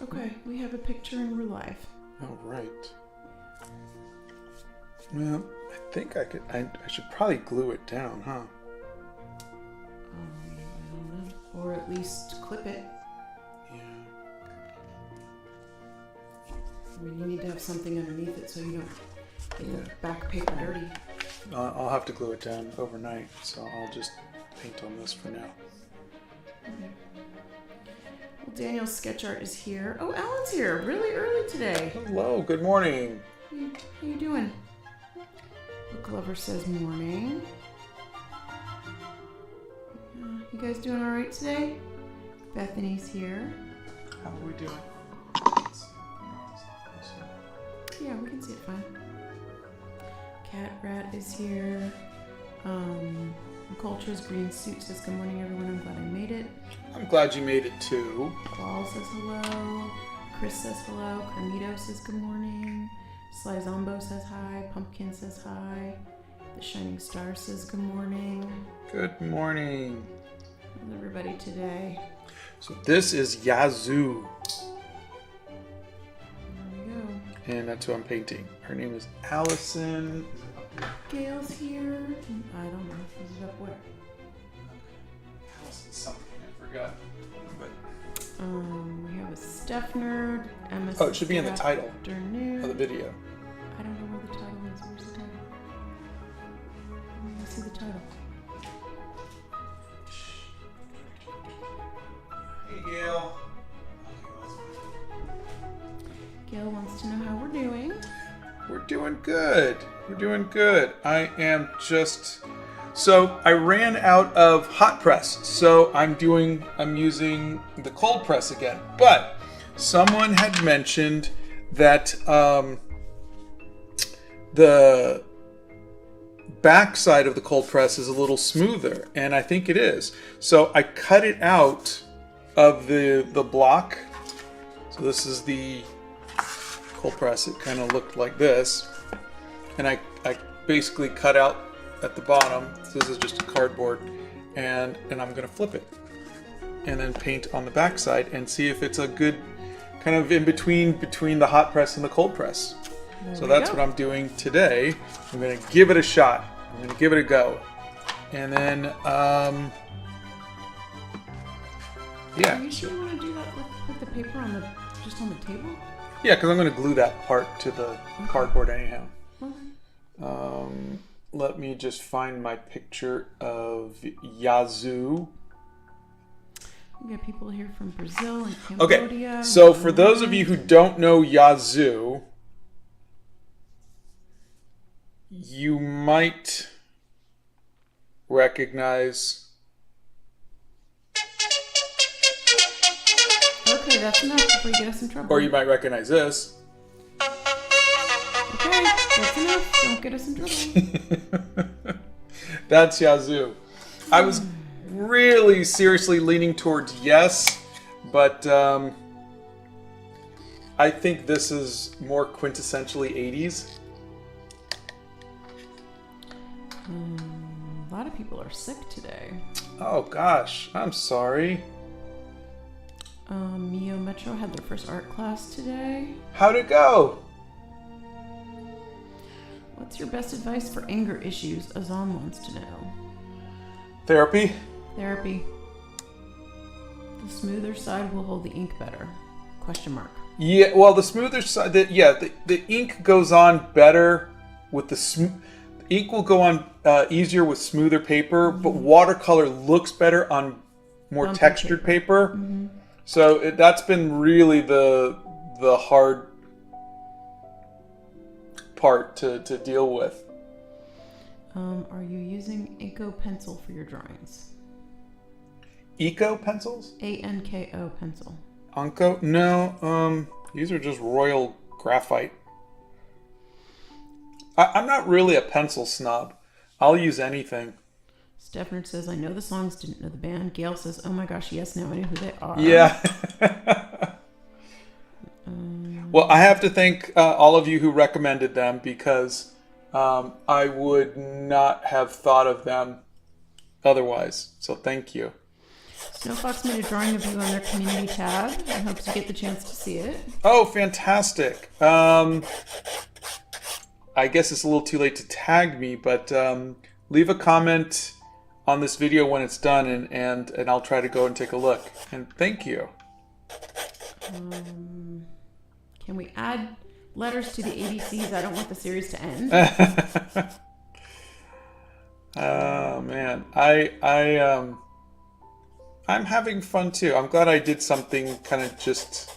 Okay, we have a picture and we're live. All right. Well, I think I could. I should probably glue it down, huh? I don't know. Or at least clip it. Yeah. I mean, you need to have something underneath it so you don't get the back paper dirty. I'll have to glue it down overnight, so I'll just paint on this for now. Okay. Well, Daniel's sketch art is here. Oh, Alan's here really early today. Hello, good morning. How you doing? Book Lover says morning. You guys doing all right today? Bethany's here. How are we doing? Yeah, we can see it fine. Cat Rat is here. Culture's green suit says good morning everyone. I'm glad I made it. I'm glad you made it too. Paul says hello. Chris says hello. Carmito says good morning. Sly Zombo says hi. Pumpkin says hi. The Shining Star says good morning. Good morning. How's everybody today? So this is Yazoo, There we go. and that's who I'm painting. Her name is Alison. Gail's here. I don't know. Is it up where? Alison something, I forgot. But We have a Steph nerd. Emma oh, it should be in the good title afternoon. of the video. I don't know where the title is. Where's the title? Let's see the title. Hey, Gail. Gail wants to know how we're doing. We're doing good. We're doing good. I am just... So I ran out of hot press. So I'm using the cold press again. But someone had mentioned that the back side of the cold press is a little smoother. And I think it is. So I cut it out of the block. So this is the cold press. It kind of looked like this, and I basically cut out at the bottom. This is just a cardboard, and I'm gonna flip it and then paint on the back side and see if it's a good kind of in between the hot press and the cold press. So that's what I'm doing today. I'm gonna give it a shot. I'm gonna give it a go, and then yeah. Are you sure you want to do that with the paper on the table? Yeah, because I'm going to glue that part to the cardboard anyhow. Okay. Let me just find my picture of Yazoo. We got people here from Brazil and Cambodia. Okay, so for those of you who don't know Yazoo, you might recognize... Okay, that's enough before you get us in trouble. Or you might recognize this. Okay, that's enough. Don't get us in trouble. That's Yazoo. I was really seriously leaning towards yes, but I think this is more quintessentially 80s. A lot of people are sick today. Oh gosh, I'm sorry. Mio Metro had their first art class today. How'd it go? What's your best advice for anger issues? Azan wants to know. Therapy? Therapy. The smoother side will hold the ink better. Question mark. Yeah, well, the smoother side, the ink goes on better with the ink will go on easier with smoother paper, but watercolor looks better on more Bumpy textured paper. Mm-hmm. So that's been really the hard part to deal with. Are you using Anko pencil for your drawings? Eco pencils? ANKO pencil. Anko? No. These are just Royal Graphite. I'm not really a pencil snob. I'll use anything. Stefner says, I know the songs, didn't know the band. Gail says, oh my gosh, yes, now I know who they are. Yeah. Well, I have to thank all of you who recommended them because I would not have thought of them otherwise. So thank you. Snowfox made a drawing of you on their community tab. I hope you get the chance to see it. Oh, fantastic. I guess it's a little too late to tag me, but leave a comment on this video when it's done, and I'll try to go and take a look. And thank you. Can we add letters to the ABCs? I don't want the series to end. Oh man, I'm having fun too. I'm glad I did something kind of just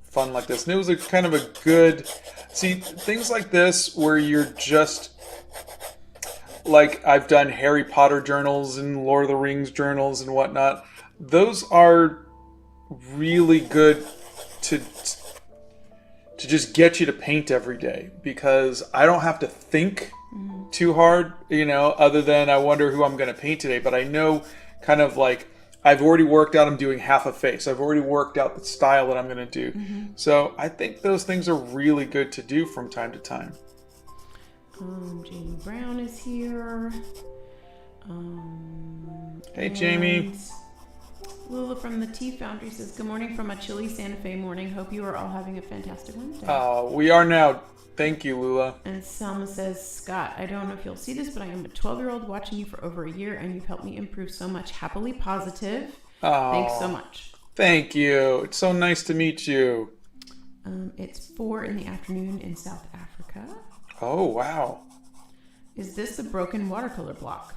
fun like this, and it was a kind of a good. See, things like this where you're just like, I've done Harry Potter journals and Lord of the Rings journals and whatnot. Those are really good to just get you to paint every day, because I don't have to think too hard, other than I wonder who I'm going to paint today. But I know kind of like I've already worked out I'm doing half a face. I've already worked out the style that I'm going to do. So I think those things are really good to do from time to time. Jamie Brown is here. Hey, Jamie. Lula from the Tea Foundry says, good morning from a chilly Santa Fe morning. Hope you are all having a fantastic Wednesday. We are now. Thank you, Lula. And Selma says, Scott, I don't know if you'll see this, but I am a 12-year-old watching you for over a year, and you've helped me improve so much. Happily positive. Thanks so much. Thank you. It's so nice to meet you. It's 4 p.m. in South Africa. Oh, wow. Is this the broken watercolor block?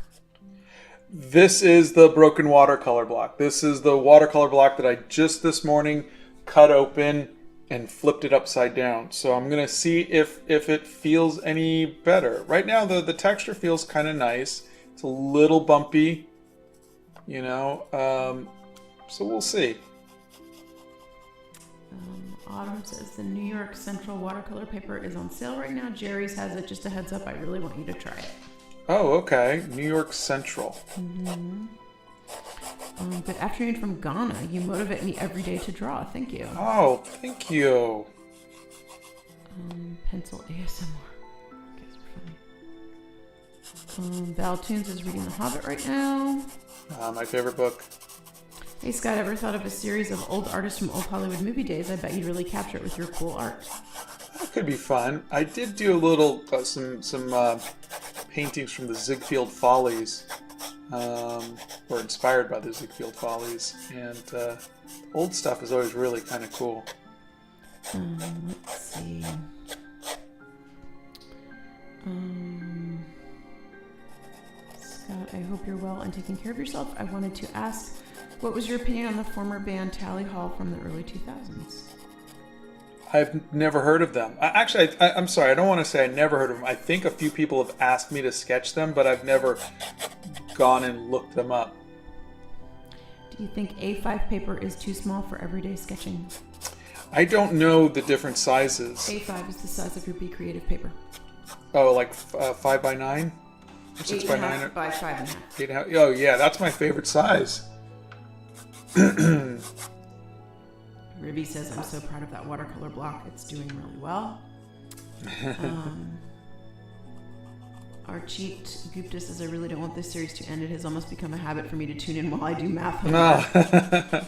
This is the broken watercolor block. This is the watercolor block that I just this morning cut open and flipped it upside down. So I'm going to see if it feels any better. Right now, the texture feels kind of nice. It's a little bumpy, so we'll see. Autumn says the New York Central watercolor paper is on sale right now. Jerry's has it. Just a heads up, I really want you to try it. Oh, okay. New York Central. Good afternoon from Ghana. You motivate me every day to draw. Thank you. Oh, thank you. Pencil ASMR. You guys are funny. Val Tunes is reading The Hobbit right now. My favorite book. Hey Scott, ever thought of a series of old artists from old Hollywood movie days? I bet you'd really capture it with your cool art. That could be fun. I did do a little, some paintings from the Ziegfeld Follies, or inspired by the Ziegfeld Follies, and old stuff is always really kind of cool. Let's see. Scott, I hope you're well and taking care of yourself. I wanted to ask, what was your opinion on the former band Tally Hall from the early 2000s? I've never heard of them. I'm sorry, I don't want to say I never heard of them. I think a few people have asked me to sketch them, but I've never gone and looked them up. Do you think A5 paper is too small for everyday sketching? I don't know the different sizes. A5 is the size of your Be Creative paper. Oh, like 5 by 9? 6 by 9? By 5.5. 8.5. Oh, yeah, that's my favorite size. Ribby says, I'm so proud of that watercolor block. It's doing really well. Our cheat Gupta says, I really don't want this series to end. It has almost become a habit for me to tune in while I do math homework.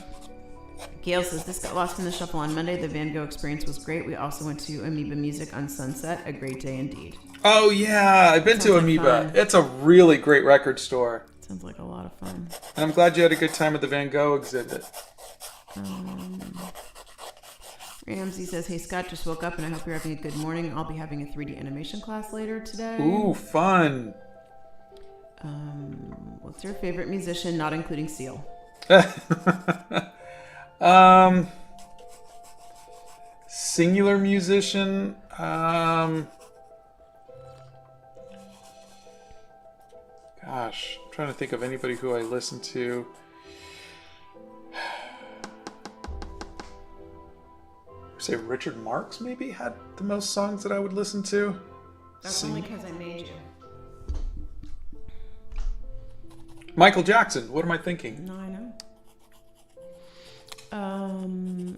Gail says, this got lost in the shuffle on Monday. The Van Gogh experience was great. We also went to Amoeba Music on Sunset. A great day indeed. Oh, yeah. I've been to Amoeba. It's a really great record store. Sounds like a lot of fun. And I'm glad you had a good time at the Van Gogh exhibit. Ramsey says, hey Scott, just woke up and I hope you're having a good morning. I'll be having a 3D animation class later today. Ooh, fun. What's your favorite musician, not including Seal? Singular musician. Gosh, I'm trying to think of anybody who I listen to. Say Richard Marx maybe had the most songs that I would listen to. That's only because I made you. Michael Jackson. What am I thinking? No, I know.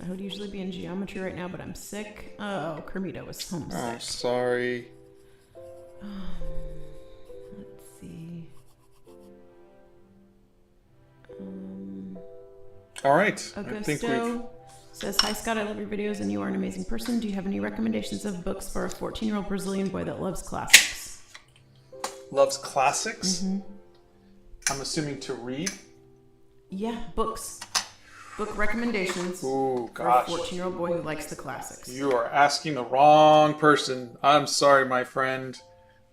I would usually be in geometry right now, but I'm sick. Oh, Kermita was homesick. Oh, sorry. Let's see. All right. I think we've... Augusto says, "Hi Scott, I love your videos and you are an amazing person. Do you have any recommendations of books for a 14-year-old Brazilian boy that loves classics?" Loves classics? Mm-hmm. I'm assuming to read? Yeah, books. Book recommendations Ooh, for gosh. a 14-year-old boy who likes the classics. You are asking the wrong person. I'm sorry, my friend.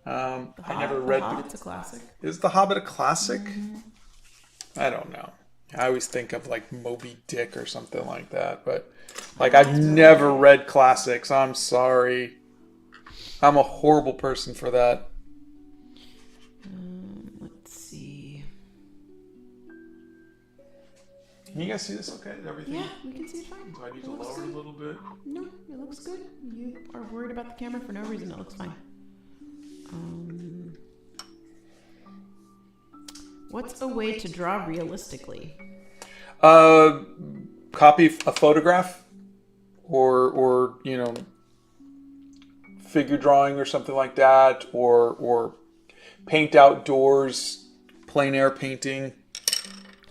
I never read... The Hobbit's a classic. Is The Hobbit a classic? Mm-hmm. I don't know. I always think of like Moby Dick or something like that, but like I've never read classics. I'm sorry. I'm a horrible person for that. Let's see. Can you guys see this okay? Is everything? Yeah, we can see it fine. Do I need It to looks lower it good. a little bit? No, it looks good. You are worried about the camera for no reason. It looks fine. What's a way to draw realistically? Copy a photograph or figure drawing or something like that, or paint outdoors, plein air painting.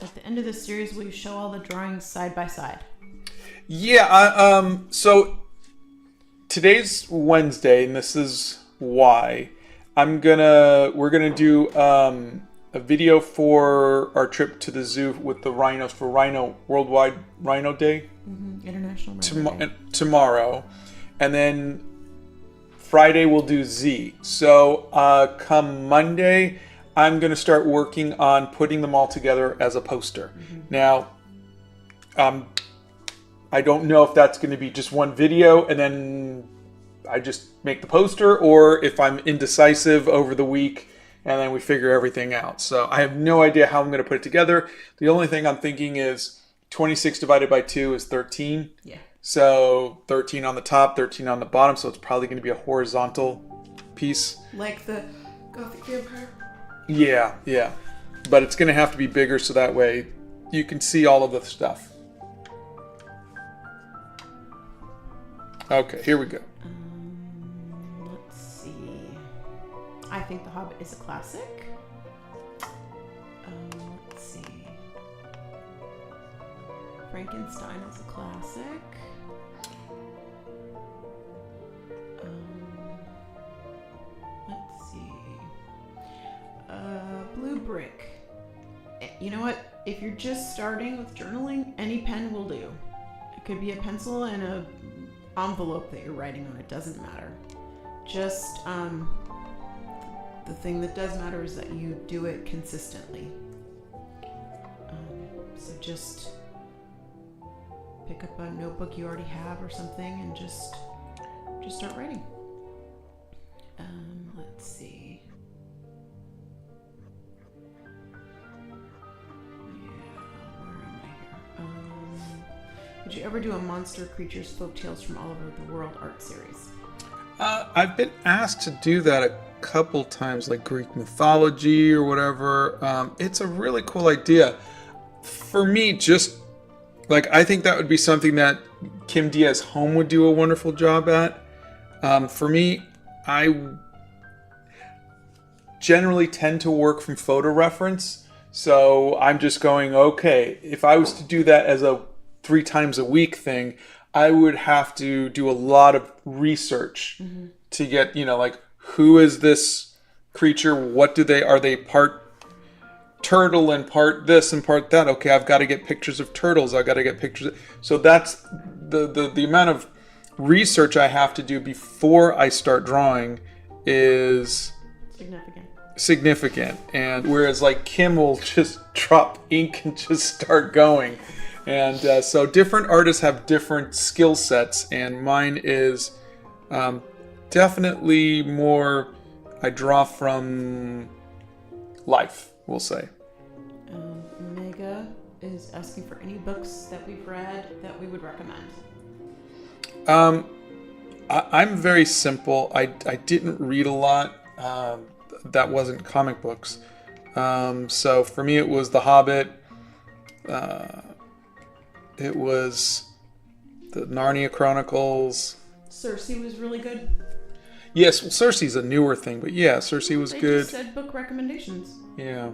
At the end of this series, will you show all the drawings side by side? Yeah, so today's Wednesday, and this is why we're gonna do a video for our trip to the zoo with the rhinos for Worldwide Rhino Day. Mm-hmm. International Rhino Day. Tomorrow, and then Friday we'll do Z. So come Monday, I'm gonna start working on putting them all together as a poster. Mm-hmm. Now, I don't know if that's going to be just one video and then I just make the poster, or if I'm indecisive over the week and then we figure everything out. So I have no idea how I'm going to put it together. The only thing I'm thinking is 26 divided by 2 is 13. Yeah. So 13 on the top, 13 on the bottom. So it's probably going to be a horizontal piece. Like the Gothic vampire? Yeah. But it's going to have to be bigger so that way you can see all of the stuff. Okay, here we go. Let's see. I think The Hobbit is a classic. Let's see. Frankenstein is a classic. Let's see. Blue Brick. You know what? If you're just starting with journaling, any pen will do. It could be a pencil and a envelope that you're writing on. It doesn't matter. Just the thing that does matter is that you do it consistently. So just pick up a notebook you already have or something and just start writing. Let's see. Would you ever do a monster creatures folktales from all over the world art series? I've been asked to do that a couple times, like Greek mythology or whatever. It's a really cool idea. For me, just like I think that would be something that Kim Diaz-Home would do a wonderful job at. For me, I generally tend to work from photo reference. So I'm just going, okay, if I was to do that as a 3 times a week thing, I would have to do a lot of research to get, like, who is this creature? Are they part turtle and part this and part that? Okay, I've got to get pictures of turtles. I've got to get pictures. So that's the amount of research I have to do before I start drawing is significant. And whereas like Kim will just drop ink and just start going. And so different artists have different skill sets, and mine is definitely more, I draw from life, we'll say. Mega is asking for any books that we've read that we would recommend. I'm very simple. I didn't read a lot that wasn't comic books. So for me it was The Hobbit. It was the Narnia Chronicles. Circe was really good. Yes, well, Circe's a newer thing, but yeah, Circe was good. Just said book recommendations. Yeah.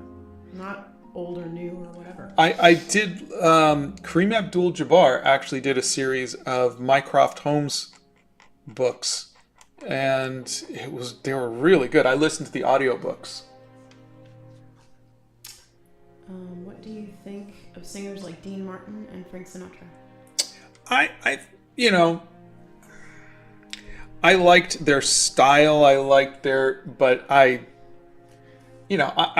Not old or new or whatever. I did. Kareem Abdul-Jabbar actually did a series of Mycroft Holmes books, and they were really good. I listened to the audiobooks. What do you think of singers like Dean Martin and Frank Sinatra? I liked their style. But I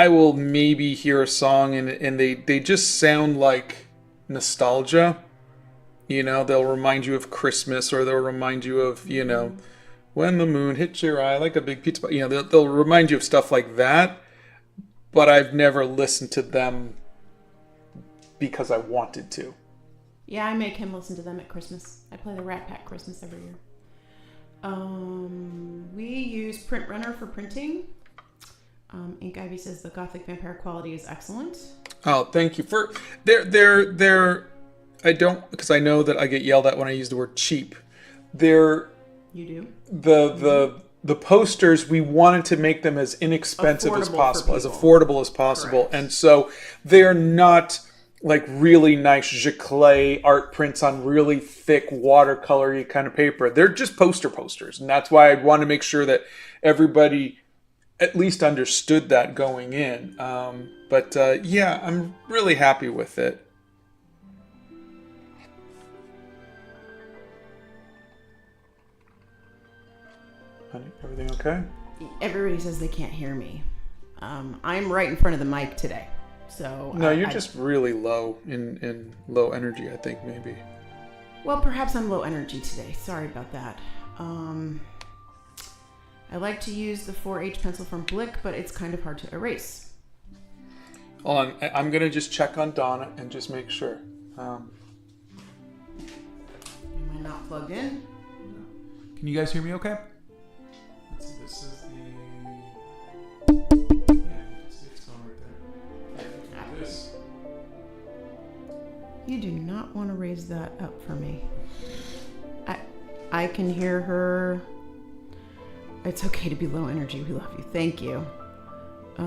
will maybe hear a song and they just sound like nostalgia. They'll remind you of Christmas, or they'll remind you of, when the moon hits your eye like a big pizza. They'll remind you of stuff like that. But I've never listened to them because I wanted to. Yeah, I make him listen to them at Christmas. I play the Rat Pack Christmas every year. We use Print Runner for printing. Ink Ivy says the Gothic Vampire quality is excellent. Oh, thank you. For they're I don't, because I know that I get yelled at when I use the word cheap. You do? The posters, we wanted to make them as inexpensive as possible, as affordable as possible. Correct. And so they're not like really nice giclée art prints on really thick watercolory kind of paper. They're just posters. And that's why I want to make sure that everybody at least understood that going in. Yeah, I'm really happy with it. Honey, everything okay? Everybody says they can't hear me. I'm right in front of the mic today. So no, you're just really low in low energy, I think, maybe. Well, perhaps I'm low energy today. Sorry about that. I like to use the 4H pencil from Blick, but it's kind of hard to erase. Hold on. I'm going to just check on Donna and just make sure. Am I not plugged in? Can you guys hear me okay? Let's see, this is the... it's going right there. This. You do not want to raise that up for me. I can hear her. It's okay to be low energy. We love you. Thank you. I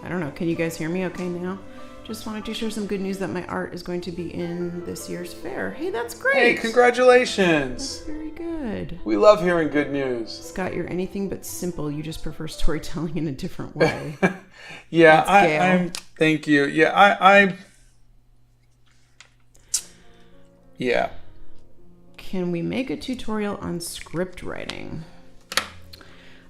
don't know. Can you guys hear me okay now? Just wanted to share some good news that my art is going to be in this year's fair. Hey, that's great. Hey, congratulations. That's very good. We love hearing good news. Scott, you're anything but simple. You just prefer storytelling in a different way. Yeah, I'm. Thank you. Yeah, I'm. Yeah. Can we make a tutorial on script writing?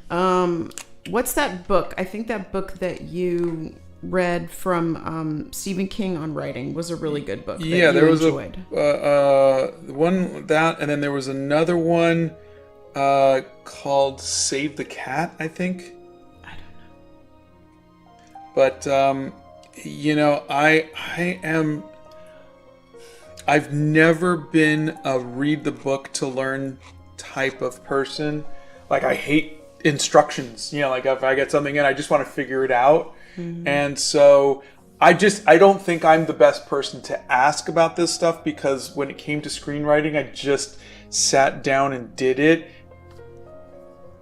What's that book? I think that book that you read from Stephen King on writing was a really good book. Yeah, there was enjoyed. One that, and then there was another one called Save the Cat, I think. I don't know. But I've never been a read the book to learn type of person. Like, I hate instructions. Like if I get something in, I just want to figure it out. Mm-hmm. And so I don't think I'm the best person to ask about this stuff, because when it came to screenwriting, I just sat down and did it.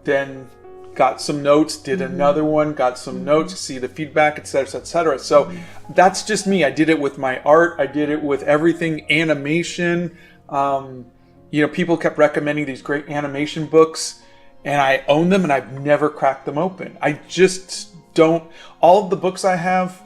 Then got some notes, did another one, got some notes, see the feedback, etc., etc. So that's just me. I did it with my art. I did it with everything, animation. People kept recommending these great animation books, and I own them, and I've never cracked them open. I just don't. All of the books I have,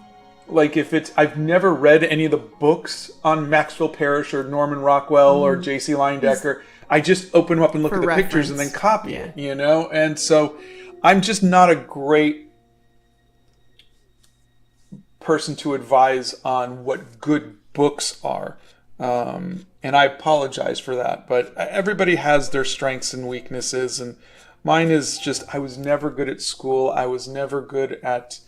I've never read any of the books on Maxwell Parrish or Norman Rockwell or J.C. Leyendecker. I just open them up and look at the pictures and then copy it, And so I'm just not a great person to advise on what good books are. And I apologize for that. But everybody has their strengths and weaknesses. And mine is just, I was never good at school. I was never good at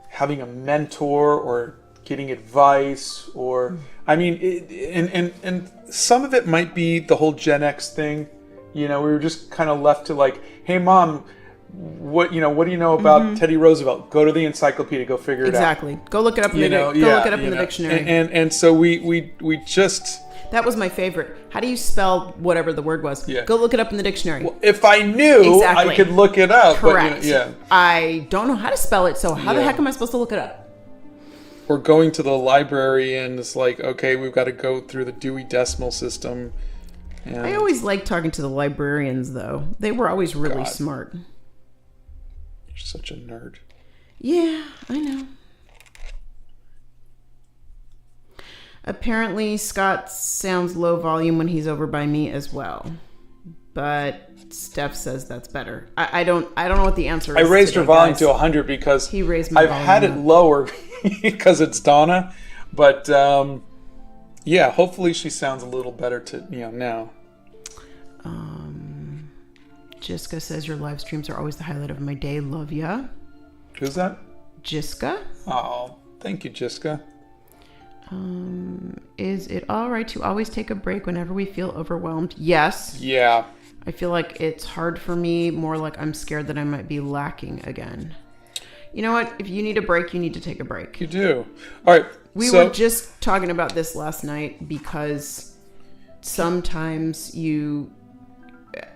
having a mentor or getting advice, or and some of it might be the whole Gen X thing. We were just kind of left to like, hey mom, what do you know about Teddy Roosevelt? Go to the encyclopedia, go figure it out. Exactly. Go look it up in the dictionary. And so we just That was my favorite. How do you spell whatever the word was? Yeah. Go look it up in the dictionary. Well, if I knew, Exactly. I could look it up. Correct. But, yeah. I don't know how to spell it, so how the Yeah. heck am I supposed to look it up? Or going to the library and it's like, okay, we've got to go through the Dewey Decimal System. And I always liked talking to the librarians, though. They were always really God. smart. You're such a nerd. Yeah, I know. Apparently, Scott sounds low volume when he's over by me as well. But Steph says that's better. I don't know what the answer is. I raised her today, volume guys. to 100 because He raised my I've volume had it up. lower because it's Donna. But yeah, hopefully she sounds a little better now. Jiska says your live streams are always the highlight of my day. Love ya. Who's that? Jiska. Oh, thank you, Jiska. Is it all right to always take a break whenever we feel overwhelmed? Yes. Yeah. I feel like it's hard for me, more like I'm scared that I might be lacking again. You know what? If you need a break, you need to take a break. You do. All right. We were just talking about this last night because sometimes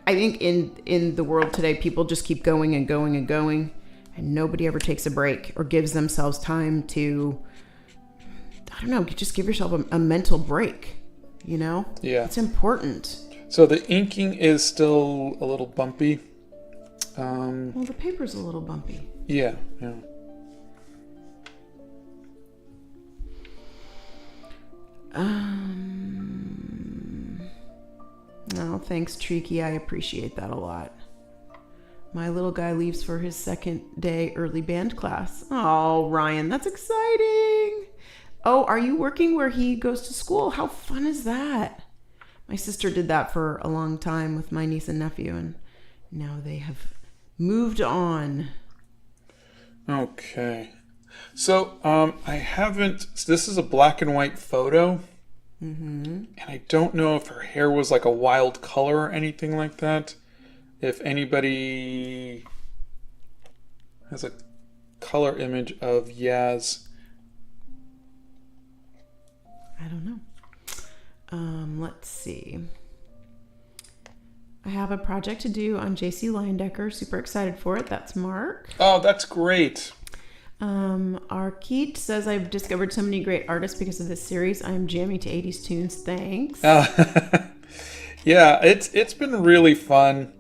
I think in the world today, people just keep going and going and going, and nobody ever takes a break or gives themselves time to, I don't know, just give yourself a mental break, you know? Yeah. It's important. So the inking is still a little bumpy. Well, the paper's a little bumpy. Yeah. No, thanks, Treaky. I appreciate that a lot. My little guy leaves for his second day early band class. Oh, Ryan, that's exciting. Oh, are you working where he goes to school? How fun is that? My sister did that for a long time with my niece and nephew, and now they have moved on. Okay. So I haven't. This is a black and white photo. And I don't know if her hair was like a wild color or anything like that. If anybody has a color image of Yaz. I don't know. Let's see. I have a project to do on J.C. Leyendecker. Super excited for it. That's Mark. Oh, that's great. Arkeet says, I've discovered so many great artists because of this series. I'm jamming to 80s tunes. Thanks. Yeah, it's been really fun.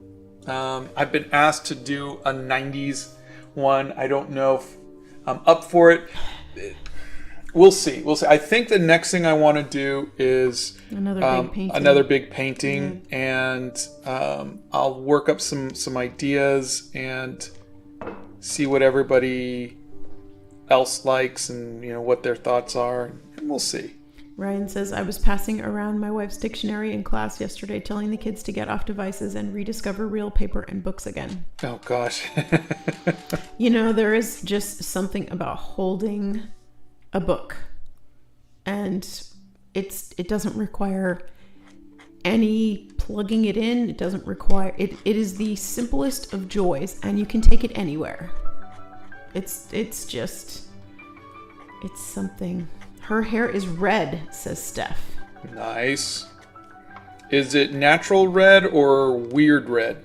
I've been asked to do a 90s one. I don't know if I'm up for it. We'll see. I think the next thing I want to do is another big painting, and I'll work up some ideas and see what everybody else likes and what their thoughts are, and we'll see. Ryan says, I was passing around my wife's dictionary in class yesterday, telling the kids to get off devices and rediscover real paper and books again. Oh gosh. There is just something about holding a book, and it doesn't require any plugging it in. It doesn't require it is the simplest of joys, and you can take it anywhere. It's something. Her hair is red, says Steph. Nice. Is it natural red or weird red?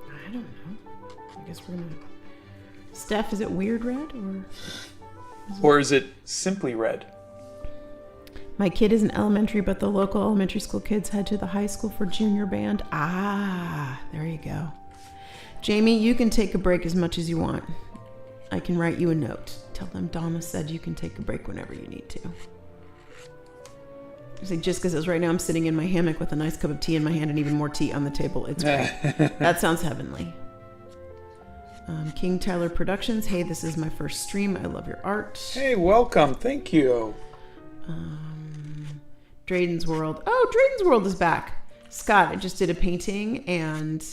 I don't know. I guess we're gonna. Steph, is it weird red or is it simply red? My kid is in elementary, but the local elementary school kids head to the high school for junior band. Ah, there you go. Jamie, you can take a break as much as you want. I can write you a note. Tell them Donna said you can take a break whenever you need to. It's like Jessica says, right now I'm sitting in my hammock with a nice cup of tea in my hand and even more tea on the table. It's great. That sounds heavenly. King Tyler Productions. Hey, this is my first stream. I love your art. Hey, welcome. Thank you. Drayden's World. Oh, Drayden's World is back. Scott, I just did a painting and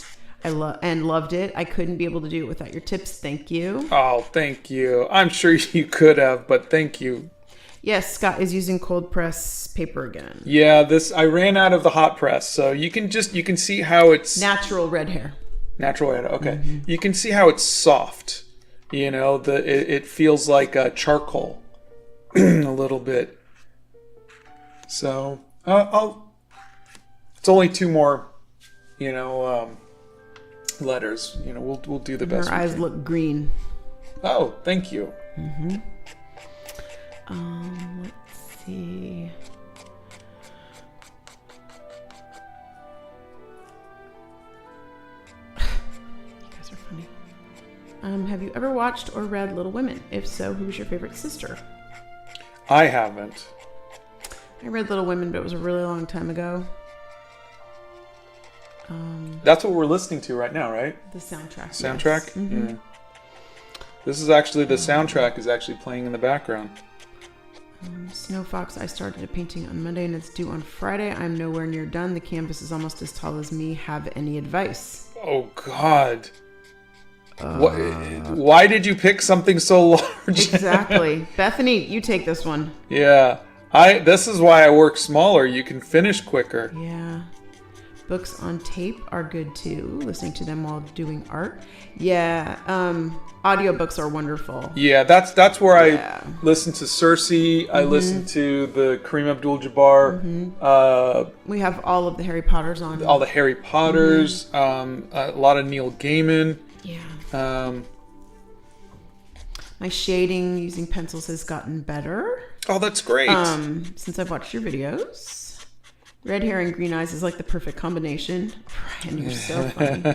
I loved it. I couldn't be able to do it without your tips. Thank you. Oh, thank you. I'm sure you could have, but thank you. Yes, Scott is using cold press paper again. Yeah, I ran out of the hot press, so you can see how it's natural red hair. Natural red. Okay, You can see how it's soft. It feels like charcoal. a little bit. So it's only 2 more, letters. We'll do the best. Her eyes look green. Oh, thank you. Let's see. You guys are funny. Have you ever watched or read Little Women? If so, who was your favorite sister? I haven't. I read Little Women, but it was a really long time ago. That's what we're listening to right now, right? The soundtrack. Soundtrack? Yes. Mm-hmm. Yeah. This is actually, the soundtrack is actually playing in the background. Snow Fox, I started a painting on Monday and it's due on Friday. I'm nowhere near done. The canvas is almost as tall as me. Have any advice? Oh, God. Why did you pick something so large? Exactly. Bethany, you take this one. Yeah. This is why I work smaller. You can finish quicker. Yeah. Books on tape are good too. Listening to them while doing art. Yeah. Audiobooks are wonderful. Yeah, that's where I listen to Cersei. I listen to the Kareem Abdul-Jabbar. We have all of the Harry Potters on. All the Harry Potters. A lot of Neil Gaiman. Yeah. My shading using pencils has gotten better. Oh, that's great. Since I've watched your videos. Red hair and green eyes is like the perfect combination. Brian, you're so funny.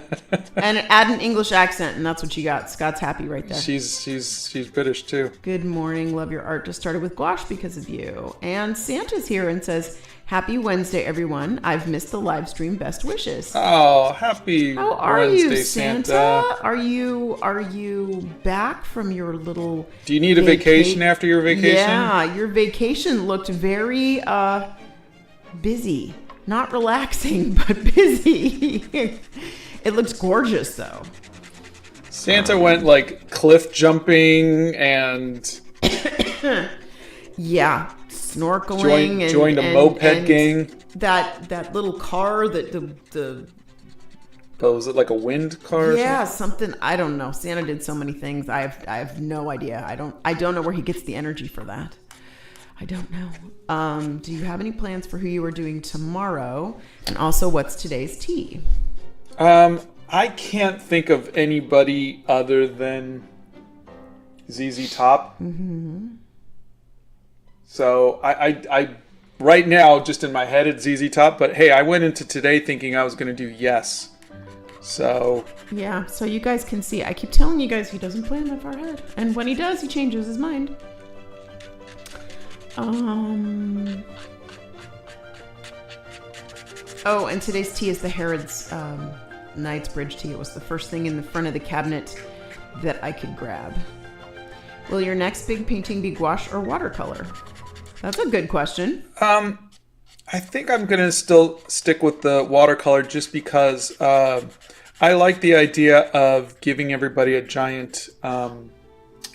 And add an English accent, and that's what you got. Scott's happy right there. She's British too. Good morning. Love your art. Just started with gouache because of you. And Santa's here and says, "Happy Wednesday, everyone. I've missed the live stream. Best wishes." Oh, happy How are Wednesday, you, Santa? Are you back from your little? Do you need a vacation after your vacation? Yeah, your vacation looked very busy. Not relaxing, but busy. It looks gorgeous though. Santa went like cliff jumping and yeah, snorkeling joined a moped gang. That little car that the Oh, was it like a wind car? Yeah, something. I don't know. Santa did so many things. I have no idea. I don't know where he gets the energy for that. I don't know. Do you have any plans for who you are doing tomorrow? And also, what's today's tea? I can't think of anybody other than ZZ Top. Mm-hmm. So I right now, just in my head, it's ZZ Top. But hey, I went into today thinking I was going to do Yes. So yeah, so you guys can see. I keep telling you guys he doesn't plan that far ahead, and when he does, he changes his mind. Oh, and today's tea is the Harrods Knightsbridge tea. It was the first thing in the front of the cabinet that I could grab. Will your next big painting be gouache or watercolor? That's a good question. I think I'm going to still stick with the watercolor just because I like the idea of giving everybody a giant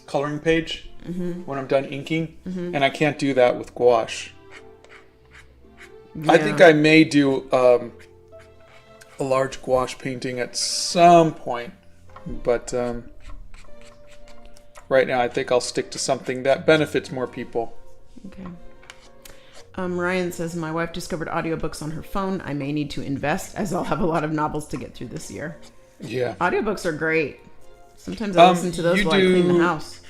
coloring page when I'm done inking, and I can't do that with gouache. Yeah. I think I may do a large gouache painting at some point, but right now I think I'll stick to something that benefits more people. Okay. Ryan says, my wife discovered audiobooks on her phone. I may need to invest as I'll have a lot of novels to get through this year. Yeah. Audiobooks are great. Sometimes I listen to those while I clean the house.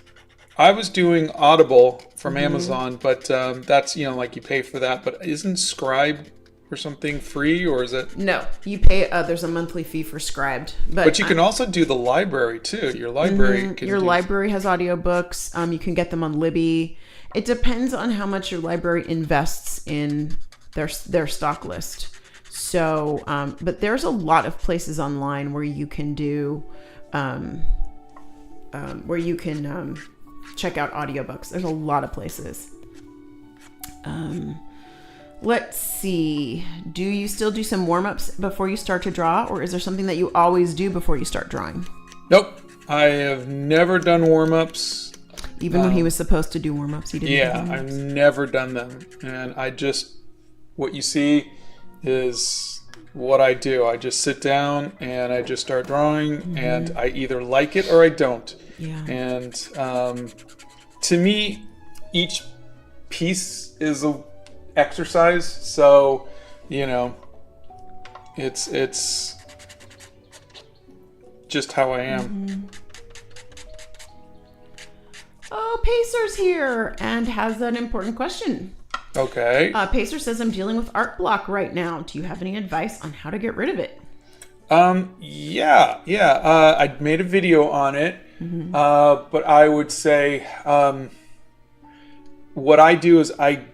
I was doing Audible from Amazon, but that's, like you pay for that. But isn't Scribe or something free, or is it? No, you pay, there's a monthly fee for Scribed. But you can also do the library too. Your library can library has audiobooks. You can get them on Libby. It depends on how much your library invests in their stock list. So, but there's a lot of places online where you can do, check out audiobooks. There's a lot of places. Let's see. Do you still do some warm-ups before you start to draw, or is there something that you always do before you start drawing? Nope. I have never done warm-ups. Even when he was supposed to do warm-ups, he didn't do warm-ups. I've never done them. And what you see is what I do. I just sit down and I just start drawing, and I either like it or I don't. Yeah. And to me, each piece is a exercise. So, it's just how I am. Mm-hmm. Oh, Pacer's here and has an important question. Okay. Pacer says, I'm dealing with art block right now. Do you have any advice on how to get rid of it? Yeah. I made a video on it. Mm-hmm. But I would say, what I do is I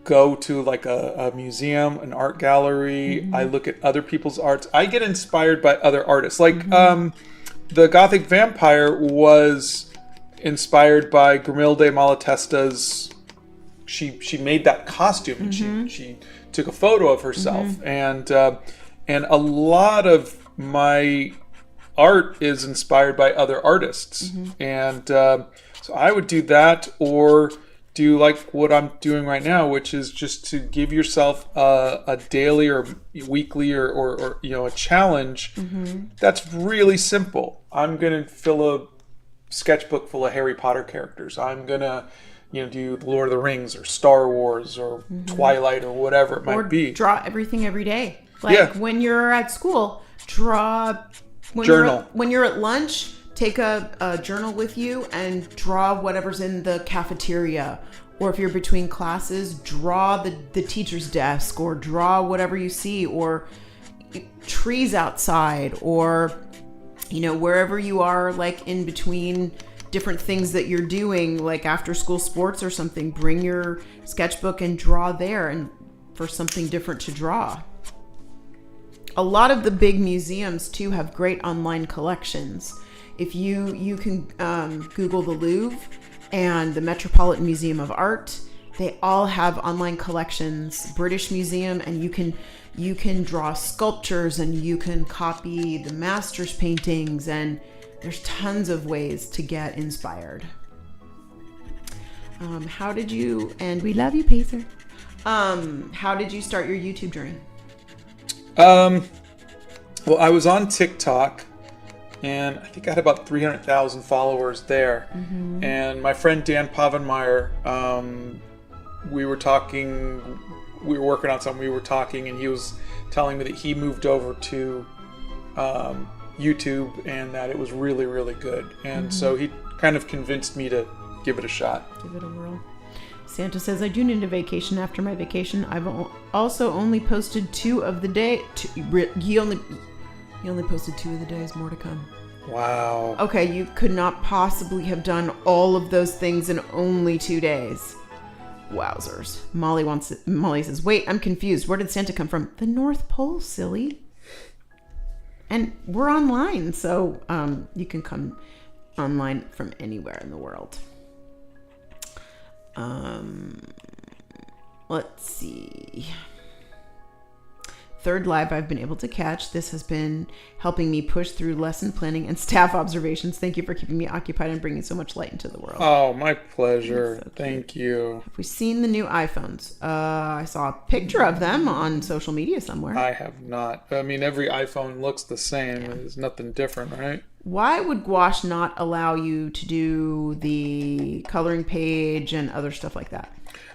go to like a museum, an art gallery. Mm-hmm. I look at other people's arts. I get inspired by other artists. Like, the Gothic Vampire was inspired by Grimilde Malatesta's. She made that costume and she took a photo of herself, and a lot of my art is inspired by other artists, and so I would do that, or do like what I'm doing right now, which is just to give yourself a daily or weekly or a challenge that's really simple. I'm gonna fill a sketchbook full of Harry Potter characters. I'm gonna do Lord of the Rings or Star Wars or Twilight or whatever it might be. Draw everything every day. Like when you're at school, draw. Journal. When you're at lunch, take a journal with you and draw whatever's in the cafeteria. Or if you're between classes, draw the teacher's desk, or draw whatever you see, or trees outside, or wherever you are, like in between different things that you're doing, like after school sports or something. Bring your sketchbook and draw there, and for something different to draw. A lot of the big museums too have great online collections. If you can Google the Louvre and the Metropolitan Museum of Art, they all have online collections. British Museum, and you can draw sculptures, and you can copy the masters' paintings, and there's tons of ways to get inspired. How did you, and we love you, Pacer. How did you start your YouTube journey? Well, I was on TikTok, and I think I had about 300,000 followers there. And my friend Dan Pavenmeyer, we were working on something, and he was telling me that he moved over to YouTube and that it was really, really good. And so he kind of convinced me to give it a shot. Give it a whirl. Santa says, I do need a vacation after my vacation. I've also only posted 2 of the day. He only posted 2 of the days. More to come. Wow. Okay, you could not possibly have done all of those things in only 2 days. Wowzers. Molly says, wait, I'm confused. Where did Santa come from? The North Pole, silly. And we're online, so you can come online from anywhere in the world. Let's see. Third live I've been able to catch. This has been helping me push through lesson planning and staff observations. Thank you for keeping me occupied and bringing so much light into the world. Oh, my pleasure. So thank you. Have we seen the new iPhones? I saw a picture of them on social media somewhere. I have not. I mean, every iPhone looks the same. Yeah. There's nothing different, right? Why would gouache not allow you to do the coloring page and other stuff like that?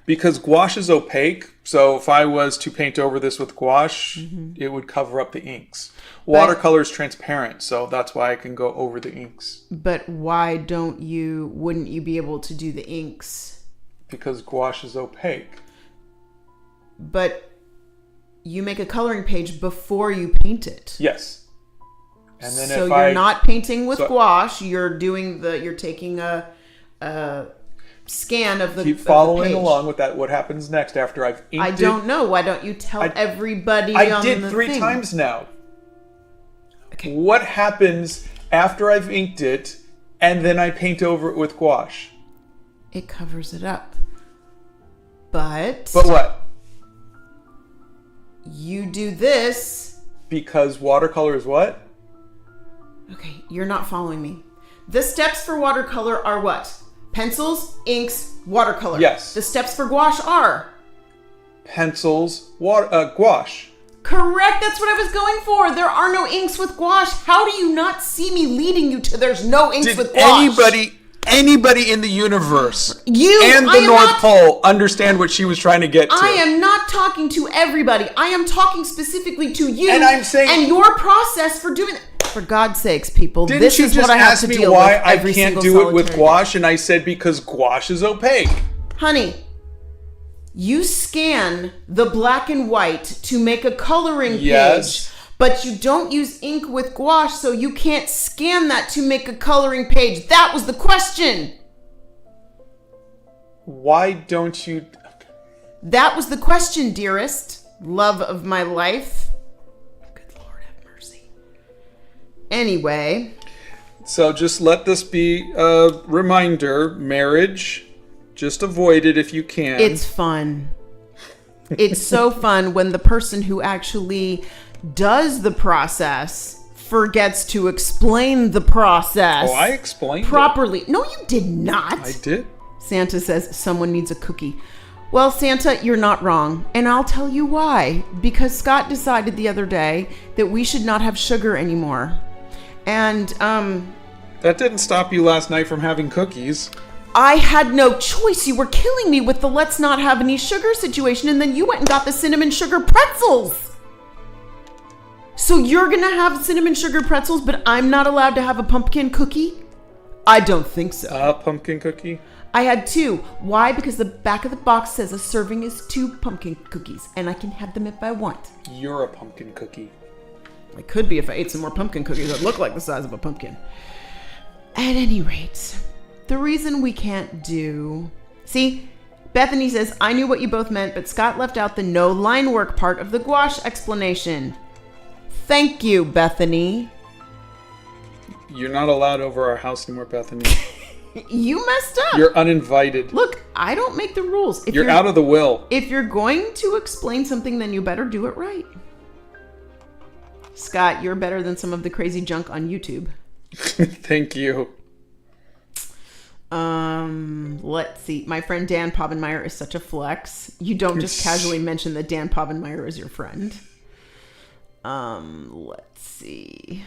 Because gouache is opaque, so if I was to paint over this with gouache, it would cover up the inks. Watercolor is transparent, so that's why I can go over the inks. But why wouldn't you be able to do the inks? Because gouache is opaque. But you make a coloring page before you paint it. Yes. And then so you're not painting with gouache, you're taking a scan of the keep following along with that. What happens next after I've inked it? I don't know. Why don't you tell everybody? I did 3 times now. Okay. What happens after I've inked it and then I paint over it with gouache? It covers it up. But what? You do this because watercolor is what? Okay, you're not following me. The steps for watercolor are what? Pencils, inks, watercolor. Yes. The steps for gouache are? Pencils, gouache. Correct. That's what I was going for. There are no inks with gouache. How do you not see me leading you to there's no inks with gouache? anybody in the universe and I the am North not- Pole understand what she was trying to get to. I am not talking to everybody. I am talking specifically to you. And I'm saying- and your process for doing it. For God's sakes, people, Didn't this you is just what I have ask to me deal why with I every can't single do it with solitary day. gouache? And I said because gouache is opaque. Honey, you scan the black and white to make a coloring Yes. page, but you don't use ink with gouache, so you can't scan that to make a coloring page. That was the question. Why don't you... That was the question, dearest. Love of my life. Good Lord have mercy. Anyway. So just let this be a reminder. Marriage, just avoid it if you can. It's fun. It's so fun when the person who actually does the process forgets to explain the process. Oh, I explained properly. No, you did not. I did. Santa says someone needs a cookie. Well, Santa, you're not wrong. And I'll tell you why. Because Scott decided the other day that we should not have sugar anymore. And, That didn't stop you last night from having cookies. I had no choice. You were killing me with the let's not have any sugar situation, and then you went and got the cinnamon sugar pretzels. So you're going to have cinnamon sugar pretzels, but I'm not allowed to have a pumpkin cookie? I don't think so. A pumpkin cookie? I had 2. Why? Because the back of the box says a serving is 2 pumpkin cookies, and I can have them if I want. You're a pumpkin cookie. I could be if I ate some more pumpkin cookies that look like the size of a pumpkin. At any rate, the reason we can't do... See, Bethany says, I knew what you both meant, but Scott left out the no line work part of the gouache explanation. Thank you, Bethany. You're not allowed over our house anymore, Bethany. You messed up. You're uninvited. Look, I don't make the rules. If You're out of the will. If you're going to explain something, then you better do it right. Scott, you're better than some of the crazy junk on YouTube. Thank you. Let's see. My friend Dan Povenmire is such a flex. You don't just casually mention that Dan Povenmire is your friend. Let's see.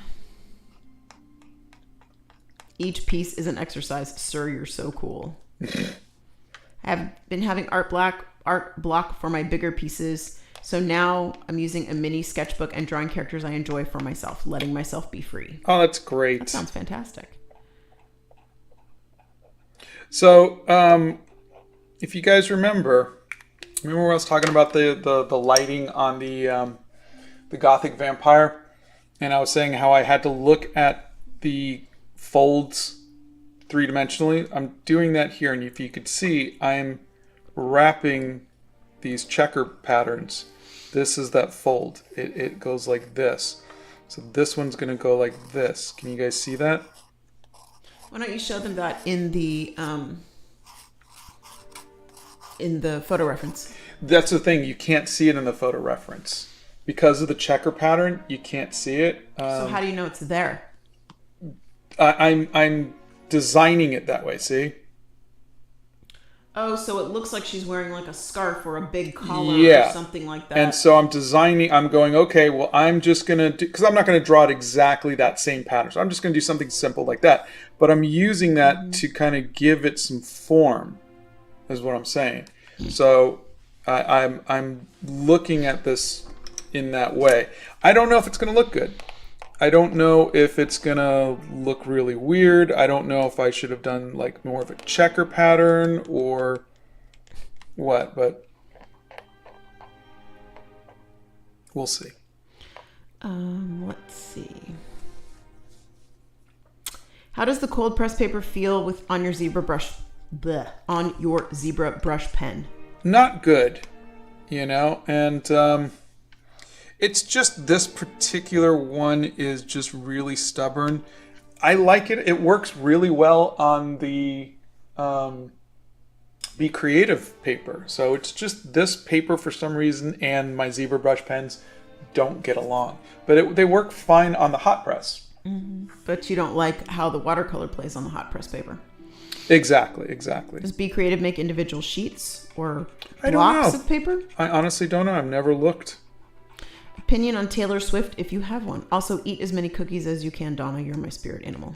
Each piece is an exercise. Sir, you're so cool. I have been having art block for my bigger pieces. So now I'm using a mini sketchbook and drawing characters I enjoy for myself, letting myself be free. Oh, that's great. That sounds fantastic. So, if you guys remember when I was talking about the lighting on the Gothic vampire, and I was saying how I had to look at the folds three-dimensionally? I'm doing that here, and if you could see, I'm wrapping these checker patterns. This is that fold. It goes like this. So this one's going to go like this. Can you guys see that? Why don't you show them that in the photo reference? That's the thing. You can't see it in the photo reference. Because of the checker pattern, you can't see it. So how do you know it's there? I'm designing it that way, see? Oh, so it looks like she's wearing like a scarf or a big collar or something like that. And so I'm going, okay, well, I'm just going to do, because I'm not going to draw it exactly that same pattern. So I'm just going to do something simple like that. But I'm using that to kind of give it some form, is what I'm saying. So I'm looking at this in that way. I don't know if it's going to look good. I don't know if it's going to look really weird. I don't know if I should have done like more of a checker pattern or what, but we'll see. Let's see. How does the cold press paper feel on your zebra brush pen? Not good, and it's just this particular one is just really stubborn. I like it. It works really well on the Be Creative paper. So it's just this paper for some reason and my zebra brush pens don't get along. But they work fine on the hot press. Mm-hmm. But you don't like how the watercolor plays on the hot press paper. Exactly. Does Be Creative make individual sheets or blocks blocks of paper? I honestly don't know. I've never looked. Opinion on Taylor Swift, if you have one. Also, eat as many cookies as you can, Donna. You're my spirit animal.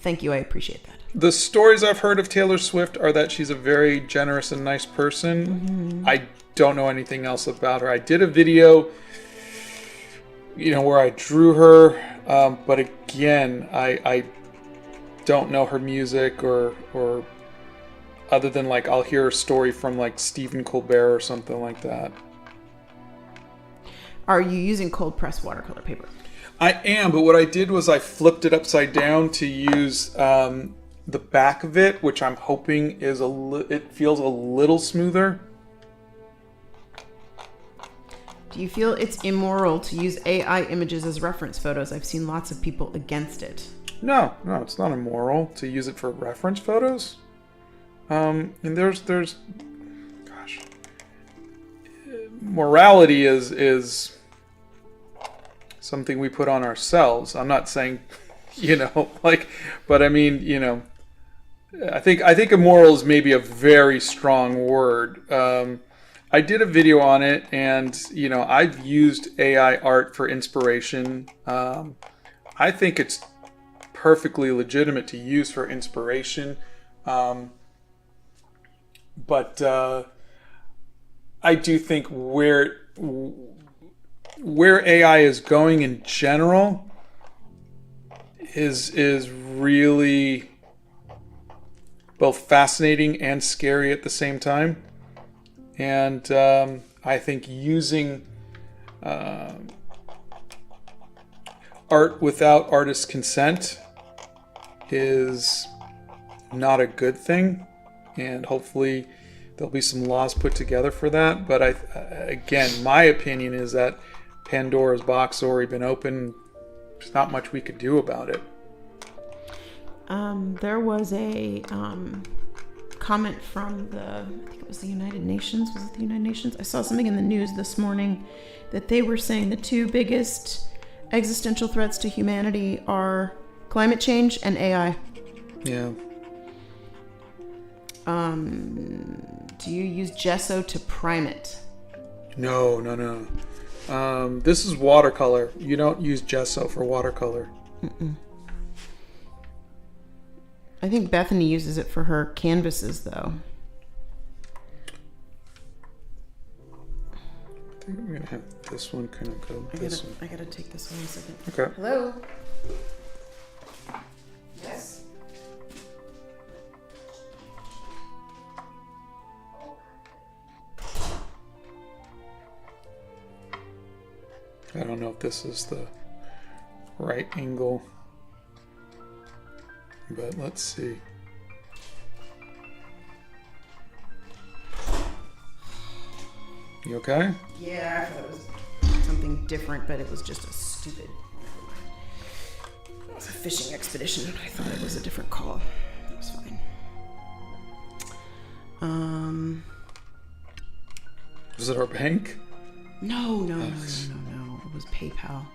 thank you. I appreciate that. The stories I've heard of Taylor Swift are that she's a very generous and nice person. I don't know anything else about her. I did a video, where I drew her, but again, I don't know her music or other than like I'll hear a story from like Stephen Colbert or something like that. Are you using cold pressed watercolor paper? I am, but what I did was I flipped it upside down to use the back of it, which I'm hoping is it feels a little smoother. Do you feel it's immoral to use AI images as reference photos? I've seen lots of people against it. No, it's not immoral to use it for reference photos. And there's morality is something we put on ourselves. I'm not saying, but I mean, I think immoral is maybe a very strong word. I did a video on it, and I've used AI art for inspiration. I think it's perfectly legitimate to use for inspiration, but I do think where AI is going in general is really both fascinating and scary at the same time. And I think using art without artist consent is not a good thing. And hopefully there'll be some laws put together for that. But again, my opinion is that Pandora's box has already been opened. There's not much we could do about it. There was a comment from I think it was the United Nations. Was it the United Nations? I saw something in the news this morning that they were saying the two biggest existential threats to humanity are climate change and AI. Yeah. Do you use gesso to prime it? No. This is watercolor. You don't use gesso for watercolor. Mm-mm. I think Bethany uses it for her canvases, though. I think I'm going to have this one kind of go this one. I gotta take this one a second. Okay. Hello? Yes? I don't know if this is the right angle, but let's see. You okay? Yeah, I thought it was something different, but it was just a stupid... It was a fishing expedition, and I thought it was a different call. It was fine. Was it our bank? No. It was PayPal.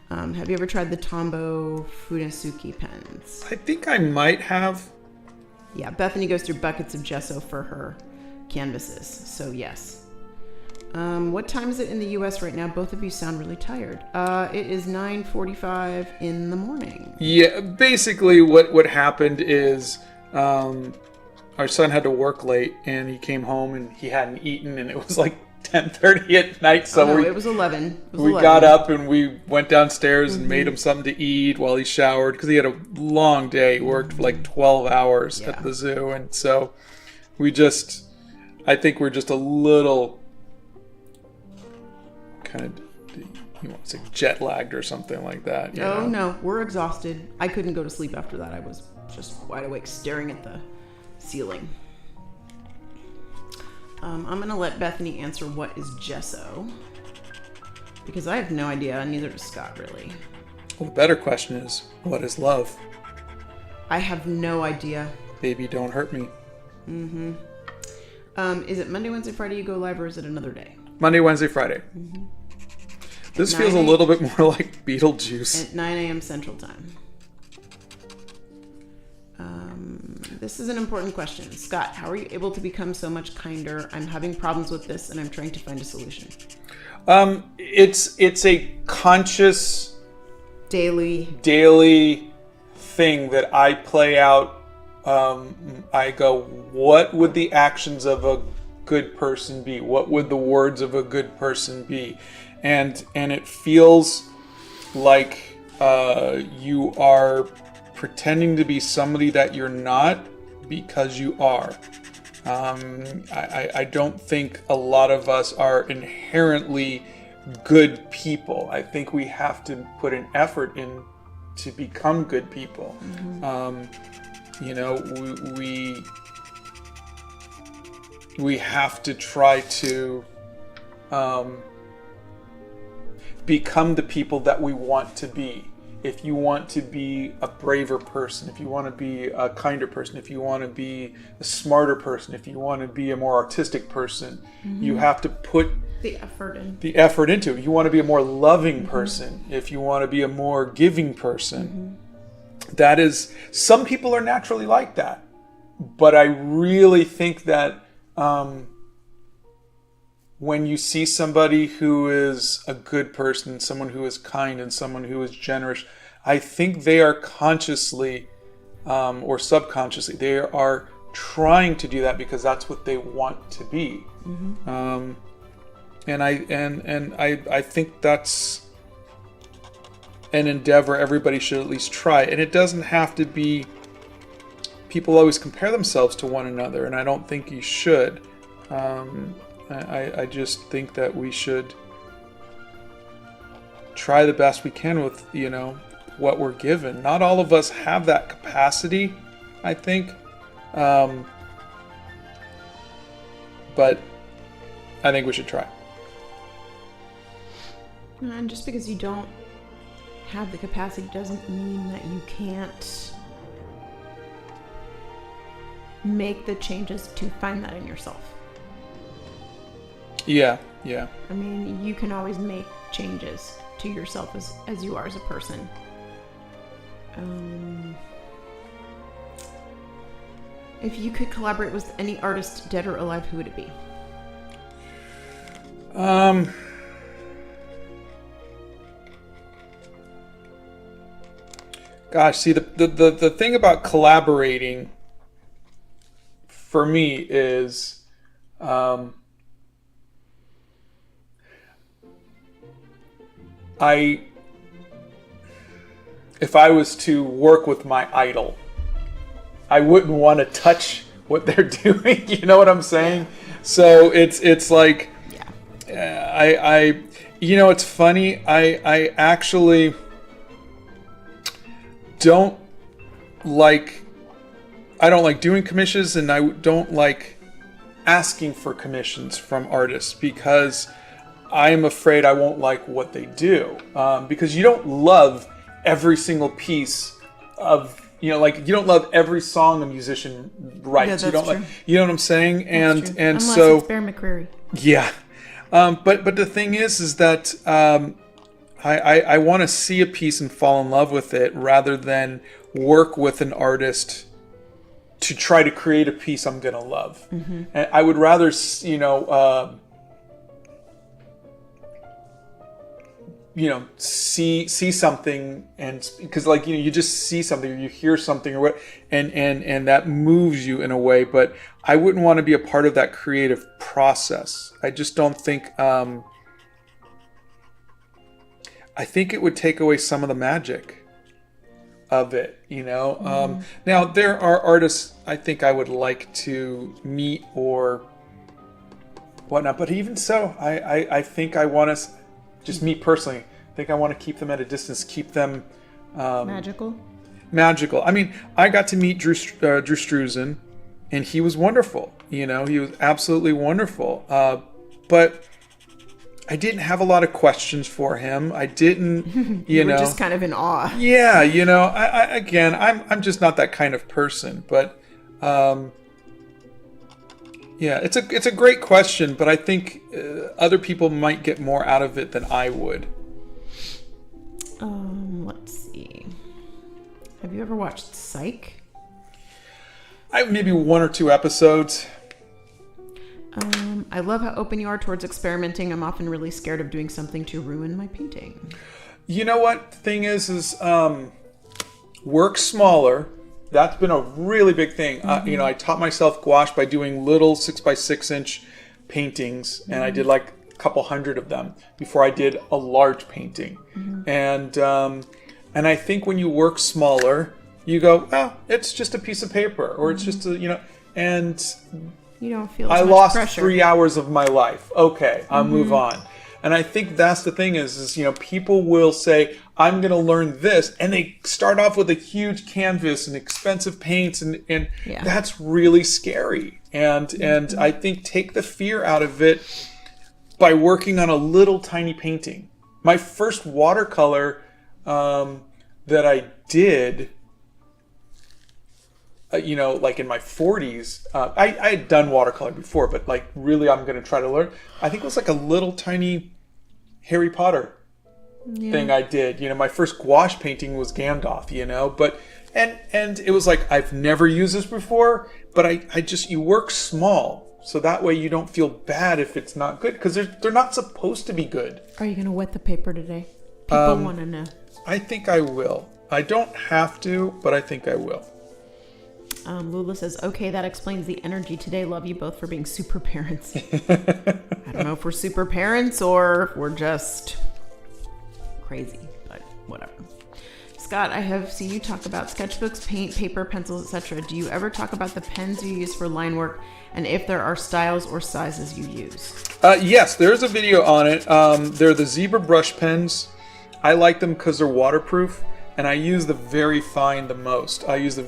Have you ever tried the Tombow Funasuki pens? I think I might have. Yeah, Bethany goes through buckets of gesso for her canvases, so yes. What time is it in the U.S. right now? Both of you sound really tired. It is 9:45 in the morning. Yeah, basically what happened is our son had to work late, and he came home and he hadn't eaten, and it was like 10:30 at night. So it was 11. We got up and we went downstairs and made him something to eat while he showered because he had a long day. He worked for like 12 hours at the zoo, and so I think we're just a little kind of say jet lagged or something like that. No, we're exhausted. I couldn't go to sleep after that. I was just wide awake staring at the ceiling. I'm going to let Bethany answer what is gesso, because I have no idea, neither does Scott really. Well, the better question is, what is love? I have no idea. Baby, don't hurt me. Mm-hmm. Is it Monday, Wednesday, Friday you go live, or is it another day? Monday, Wednesday, Friday. Mm-hmm. This feels a little bit more like Beetlejuice. At 9 a.m. Central Time. This is an important question. Scott, how are you able to become so much kinder? I'm having problems with this, and I'm trying to find a solution. It's a conscious daily thing that I play out. I go, what would the actions of a good person be? What would the words of a good person be? And it feels like you are pretending to be somebody that you're not because you are. I don't think a lot of us are inherently good people. I think we have to put an effort in to become good people. We have to try to become the people that we want to be. If you want to be a braver person, if you want to be a kinder person, if you want to be a smarter person, if you want to be a more artistic person, you have to put the effort into it. You want to be a more loving person, if you want to be a more giving person. That is, some people are naturally like that. But I really think that when you see somebody who is a good person, someone who is kind and someone who is generous, I think they are consciously or subconsciously, they are trying to do that because that's what they want to be. And I think that's an endeavor everybody should at least try. And it doesn't have to be, people always compare themselves to one another, and I don't think you should. I just think that we should try the best we can with, what we're given. Not all of us have that capacity, I think. But I think we should try. And just because you don't have the capacity doesn't mean that you can't make the changes to find that in yourself. Yeah. I mean, you can always make changes to yourself as you are as a person. If you could collaborate with any artist, dead or alive, who would it be? Gosh, see, the thing about collaborating for me is if I was to work with my idol, I wouldn't want to touch what they're doing. You know what I'm saying? So it's like, it's funny. I actually don't like doing commissions, and I don't like asking for commissions from artists because I'm afraid I won't like what they do, because you don't love every single piece of, you don't love every song a musician writes. Yeah, that's true. You know what I'm saying? And Unless so it's Bear McCreary. Yeah. But the thing is that I want to see a piece and fall in love with it rather than work with an artist to try to create a piece I'm going to love. And I would rather, see something, and because you just see something or you hear something or what, and that moves you in a way, but I wouldn't want to be a part of that creative process. I just don't think, I think it would take away some of the magic of it, Now there are artists I think I would like to meet or whatnot, but even so, I think I want to, just me personally, I think I want to keep them at a distance, keep them magical. I mean, I got to meet Drew Struzan, and he was wonderful. He was absolutely wonderful. But I didn't have a lot of questions for him. I didn't, you were just kind of in awe. Yeah, I'm just not that kind of person. But yeah, it's a great question, but I think other people might get more out of it than I would. Let's see. Have you ever watched Psych? Maybe 1 or 2 episodes. I love how open you are towards experimenting. I'm often really scared of doing something to ruin my painting. You know what? The thing is work smaller. That's been a really big thing. I taught myself gouache by doing little 6x6 inch paintings, and I did like a couple hundred of them before I did a large painting. And I think when you work smaller, you go, oh, it's just a piece of paper, or it's just and You don't feel I as much lost pressure. 3 hours of my life. Okay, I'll move on. And I think that's the thing is people will say, I'm going to learn this. And they start off with a huge canvas and expensive paints. And that's really scary. And I think take the fear out of it by working on a little tiny painting. My first watercolor that I did, like in my 40s, I had done watercolor before, but like really I'm going to try to learn. I think it was like a little tiny Harry Potter thing I did. My first gouache painting was Gandalf, but, and it was like, I've never used this before, but you work small. So that way you don't feel bad if it's not good, because they're not supposed to be good. Are you going to wet the paper today? People want to know. I think I will. I don't have to, but I think I will. Lula says, okay, that explains the energy today. Love you both for being super parents. I don't know if we're super parents or if we're just crazy, but whatever. Scott, I have seen you talk about sketchbooks, paint, paper, pencils, etc. Do you ever talk about the pens you use for line work and if there are styles or sizes you use? Yes, there's a video on it. They're the zebra brush pens. I like them because they're waterproof. And I use the very fine the most. I use I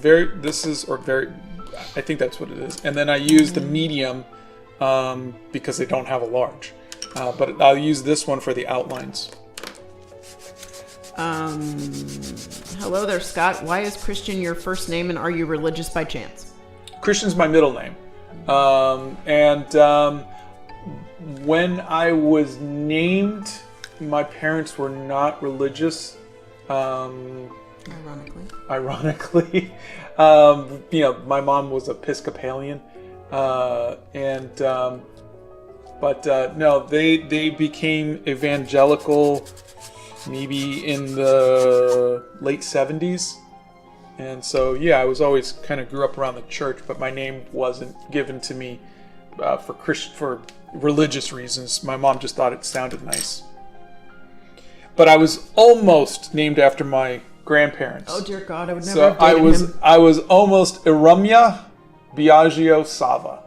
think that's what it is. And then I use the medium because they don't have a large. But I'll use this one for the outlines. Hello there, Scott. Why is Christian your first name and are you religious by chance? Christian's my middle name. When I was named, my parents were not religious. Ironically, my mom was Episcopalian, no, they became evangelical maybe in the late 70s, and so I was always kind of grew up around the church, but my name wasn't given to me for religious reasons. My mom just thought it sounded nice. But I was almost named after my grandparents. Oh dear God, I would never have dated him. I was almost Arumya Biagio Sava.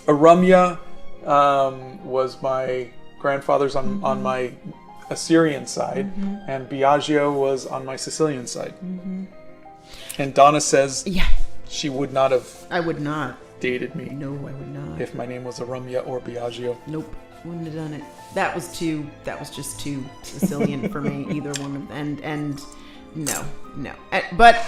Arumya was my grandfather's on my Assyrian side, and Biagio was on my Sicilian side. And Donna says she would not have. I would not dated me. No, I would not. If my name was Arumya or Biagio. Nope. Wouldn't have done it. That was just too Sicilian for me. Either one of them. And no. But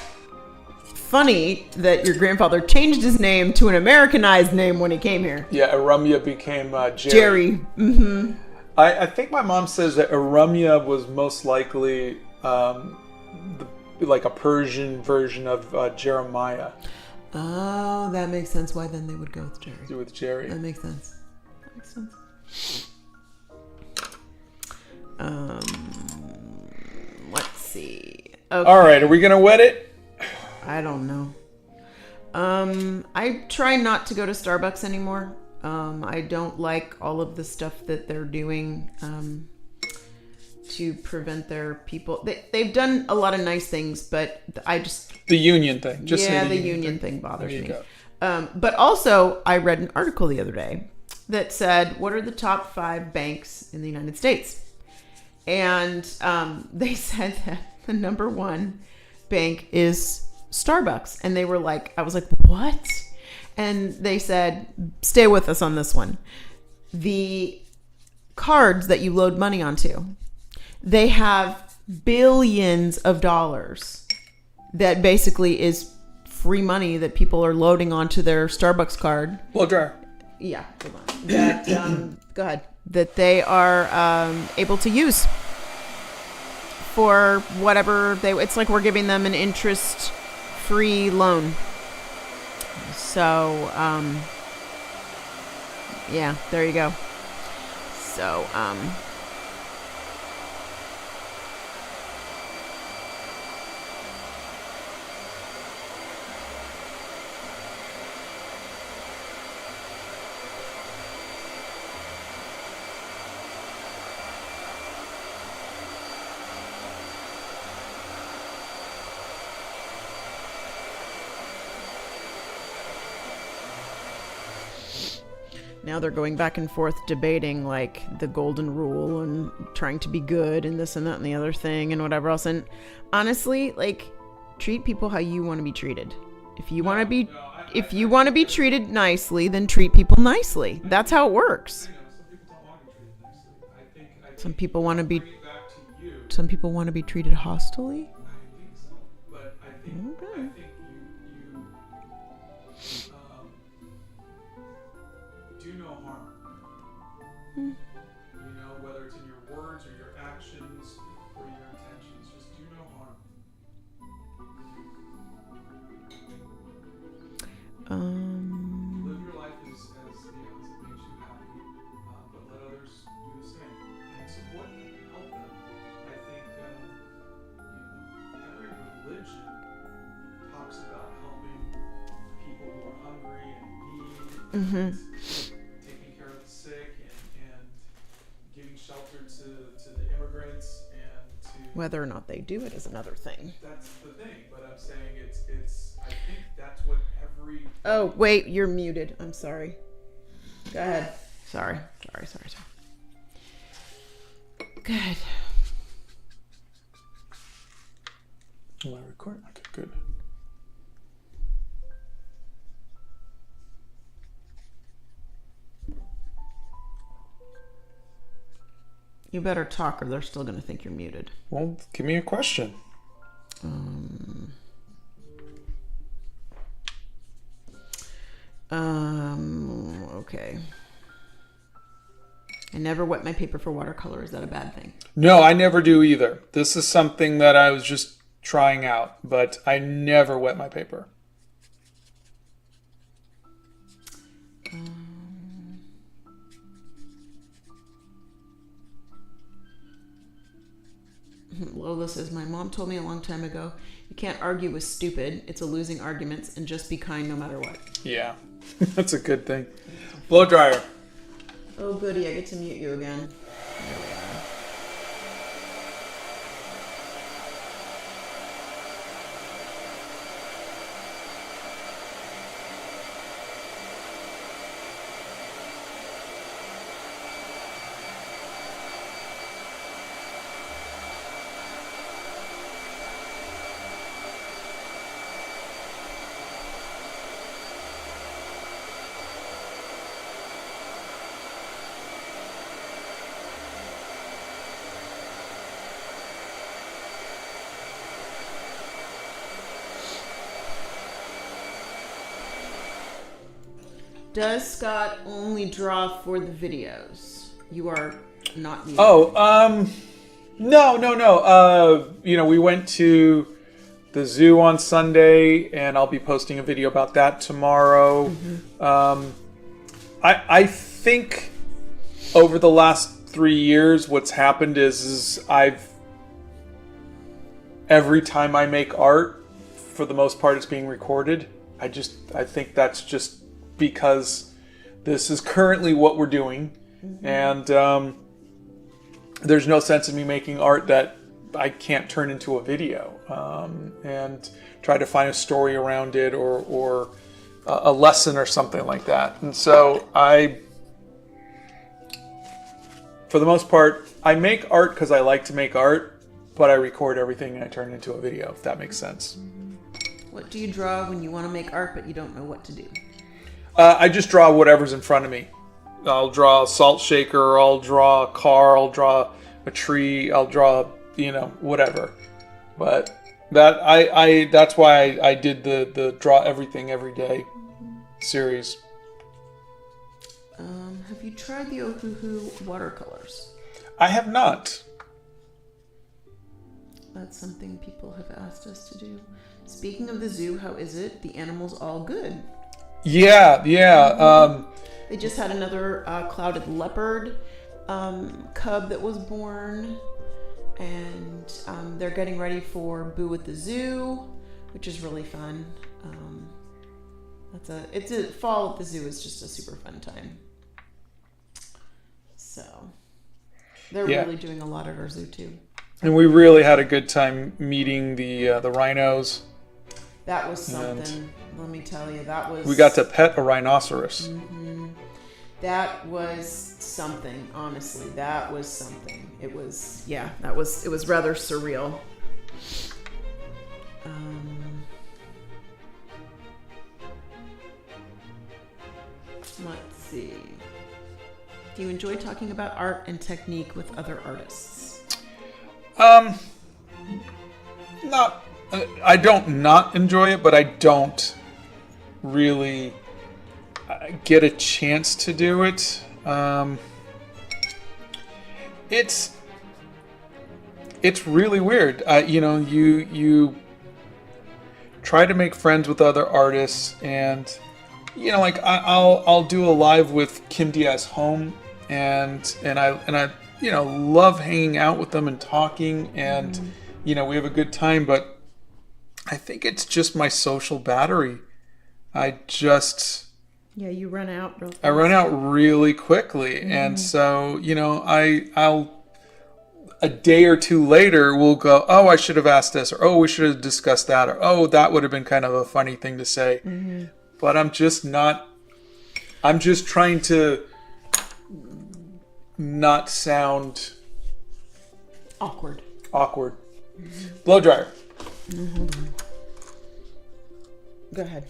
funny that your grandfather changed his name to an Americanized name when he came here. Yeah, Arumya became Jerry. Jerry. Mm-hmm. I think my mom says that Arumya was most likely like a Persian version of Jeremiah. Oh, that makes sense. Why then they would go with Jerry? With Jerry. That makes sense. Let's see. Okay. All right, are we gonna wet it? I don't know. I try not to go to Starbucks anymore. I don't like all of the stuff that they're doing to prevent their people. They've done a lot of nice things, but the union thing. The union thing bothers me. But also, I read an article the other day that said, what are the top 5 banks in the United States? And they said that the number 1 bank is Starbucks. And they were like, I was like, what? And they said, stay with us on this one. The cards that you load money onto, they have billions of dollars that basically is free money that people are loading onto their Starbucks card. Blow dryer. Yeah, hold on. That go ahead. That they are able to use for whatever it's like we're giving them an interest-free loan. So, there you go. So, now they're going back and forth debating like the golden rule and trying to be good and this and that and the other thing and whatever else. And honestly, like, treat people how you want to be treated. If you want to be treated nicely, then treat people nicely. That's how it works. Some people want to be treated hostilely. But I think you do no harm. You know, whether it's in your words or your actions or your intentions, just do no harm. Live your life as it makes you happy, but let others do the same and support them, help them. I think every religion talks about helping people who are hungry and in need, taking care of the sick, and giving shelter to the immigrants and to. Whether or not they do it is another thing. That's the thing, but I'm saying it's. I think that's what every. Oh wait, you're muted. I'm sorry. Go ahead. Sorry. Good. Am I recording? Okay, good. You better talk or they're still going to think you're muted. Well, give me a question. Okay. I never wet my paper for watercolor. Is that a bad thing? No, I never do either. This is something that I was just trying out, but I never wet my paper. Lola says, my mom told me a long time ago, you can't argue with stupid. It's a losing argument, and just be kind no matter what. Yeah, that's a good thing. Blow dryer. Oh, goody. I get to mute you again. There we are. Does Scott only draw for the videos? You are not muted. No. We went to the zoo on Sunday, and I'll be posting a video about that tomorrow. I think over the last 3 years, what's happened is every time I make art, for the most part, it's being recorded. I think that's just because this is currently what we're doing, and there's no sense in me making art that I can't turn into a video and try to find a story around it or a lesson or something like that. And so for the most part, I make art because I like to make art, but I record everything and I turn it into a video, if that makes sense. What do you draw when you want to make art but you don't know what to do? I just draw whatever's in front of me. I'll draw a salt shaker, I'll draw a car, I'll draw a tree, I'll draw, whatever. But that's why I did the draw everything every day series. Have you tried the Ohuhu watercolors? I have not. That's something people have asked us to do. Speaking of the zoo, how is it? The animals all good? Yeah. They just had another clouded leopard cub that was born, and they're getting ready for Boo at the Zoo, which is really fun. It's a fall at the zoo is just a super fun time. So they're really doing a lot at our zoo too. And we really had a good time meeting the rhinos. That was something. Let me tell you, that was. We got to pet a rhinoceros. Mm-hmm. That was something, honestly. That was something. It was rather surreal. Let's see. Do you enjoy talking about art and technique with other artists? Not. I don't not enjoy it, but I don't really get a chance to do it. It's really weird. You try to make friends with other artists, and like I'll do a live with Kim Diaz Home, and I love hanging out with them and talking, and we have a good time. But I think it's just my social battery. You run out real fast. I run out really quickly, and so I'll a day or two later we'll go, oh, I should have asked this, or oh, we should have discussed that, or oh, that would have been kind of a funny thing to say. But I'm just not. I'm just trying to not sound awkward. Blow dryer. Hold on. Go ahead.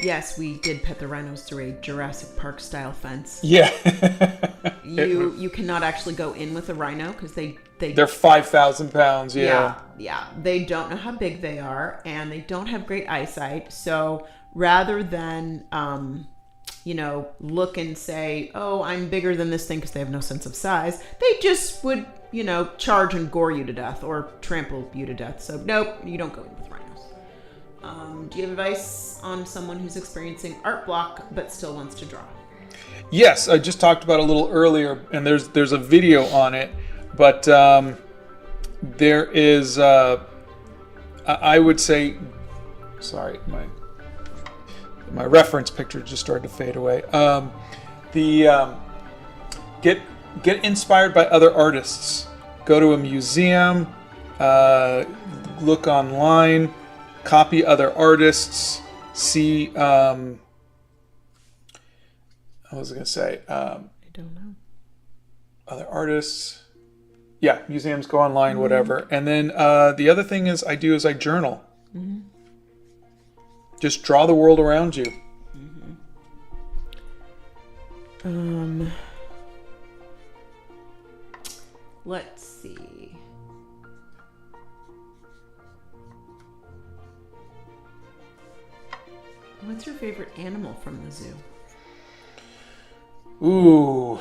Yes, we did pet the rhinos through a Jurassic Park style fence. Yeah. You cannot actually go in with a rhino because they're 5,000 pounds. Yeah. They don't know how big they are, and they don't have great eyesight. So rather than look and say, oh, I'm bigger than this thing, because they have no sense of size, they just would charge and gore you to death or trample you to death. So nope, you don't go in with rhinos. Do you have advice on someone who's experiencing art block but still wants to draw? Yes, I just talked about it a little earlier, and there's a video on it, but there is I would say, sorry, my reference picture just started to fade away. Get inspired by other artists. Go to a museum, look online, copy other artists, see. I was going to say. I don't know. Other artists. Yeah, museums, go online, whatever. And then the other thing is I journal. Just draw the world around you. Let's see. What's your favorite animal from the zoo? Ooh.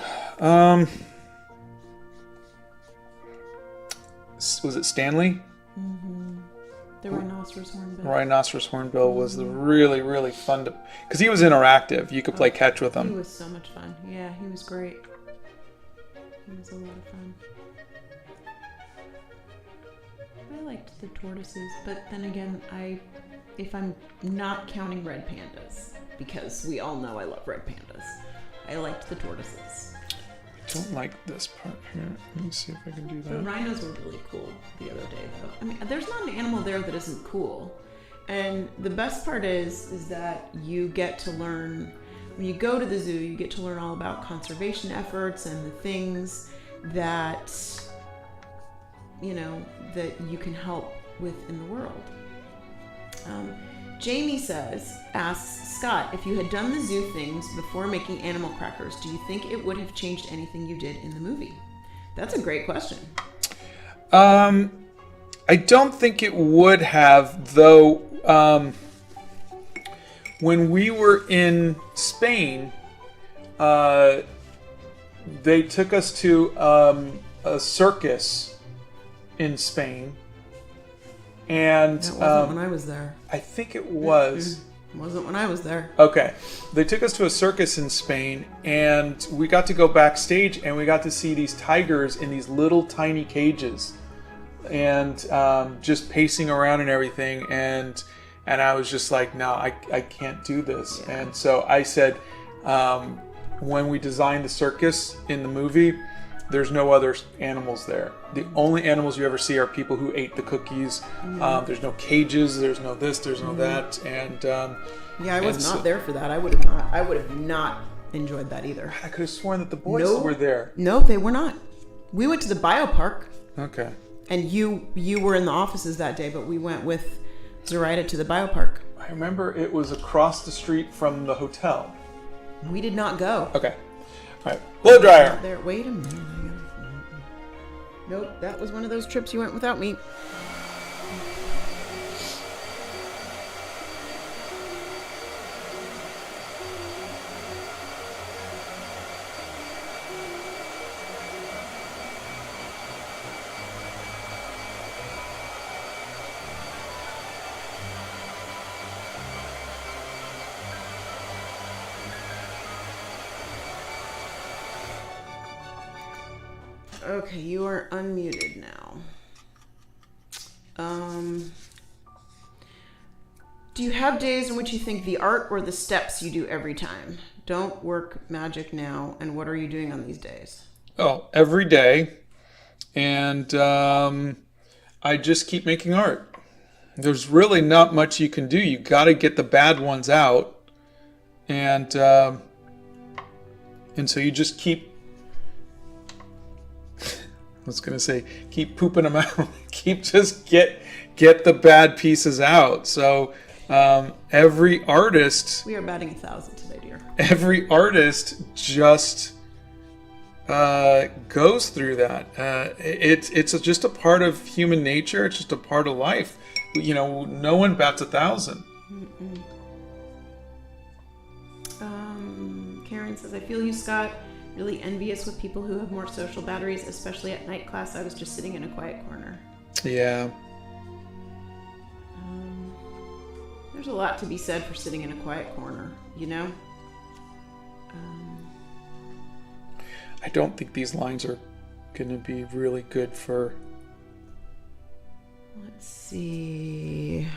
Was it Stanley? The rhinoceros hornbill. Rhinoceros hornbill was really, really fun to, because he was interactive. You could play catch with him. He was so much fun. Yeah, he was great. He was a lot of fun. I liked the tortoises, but then again, if I'm not counting red pandas, because we all know I love red pandas, I liked the tortoises. I don't like this part here. Let me see if I can do that. The rhinos were really cool the other day, though. I mean, there's not an animal there that isn't cool. And the best part is that you get to learn, when you go to the zoo, you get to learn all about conservation efforts and the things that, that you can help with in the world. Jamie asks Scott, if you had done the zoo things before making animal crackers, do you think it would have changed anything you did in the movie? That's a great question. I don't think it would have, though. When we were in Spain, they took us to a circus in Spain. And That wasn't when I was there. I think it was. It wasn't when I was there. Okay. They took us to a circus in Spain, and we got to go backstage, and we got to see these tigers in these little tiny cages, and just pacing around and everything. And I was just like, no, I can't do this. Yeah. And so I said, when we designed the circus in the movie, there's no other animals there. The only animals you ever see are people who ate the cookies. There's no cages. There's no this. There's no that. And I was not there for that. I would have not enjoyed that either. I could have sworn that the boys were there. No, they were not. We went to the biopark. Okay. And you were in the offices that day, but we went with Zoraida to the biopark. I remember it was across the street from the hotel. We did not go. Okay. All right. Blow dryer. There. Wait a minute. Nope, that was one of those trips you went without me. Okay, you are unmuted now. Do you have days in which you think the art or the steps you do every time? Don't work magic now, and what are you doing on these days? Oh, every day. And I just keep making art. There's really not much you can do. You got to get the bad ones out. And so you just keep... I was gonna say, keep pooping them out. Get the bad pieces out. So every artist. We are batting 1,000 today, dear. Every artist just goes through that. It's just a part of human nature. It's just a part of life. You know, no one bats 1,000. Karen says, I feel you, Scott. Really envious with people who have more social batteries, especially at night class. I was just sitting in a quiet corner. Yeah. There's a lot to be said for sitting in a quiet corner, you know? I don't think these lines are going to be really good for... Let's see...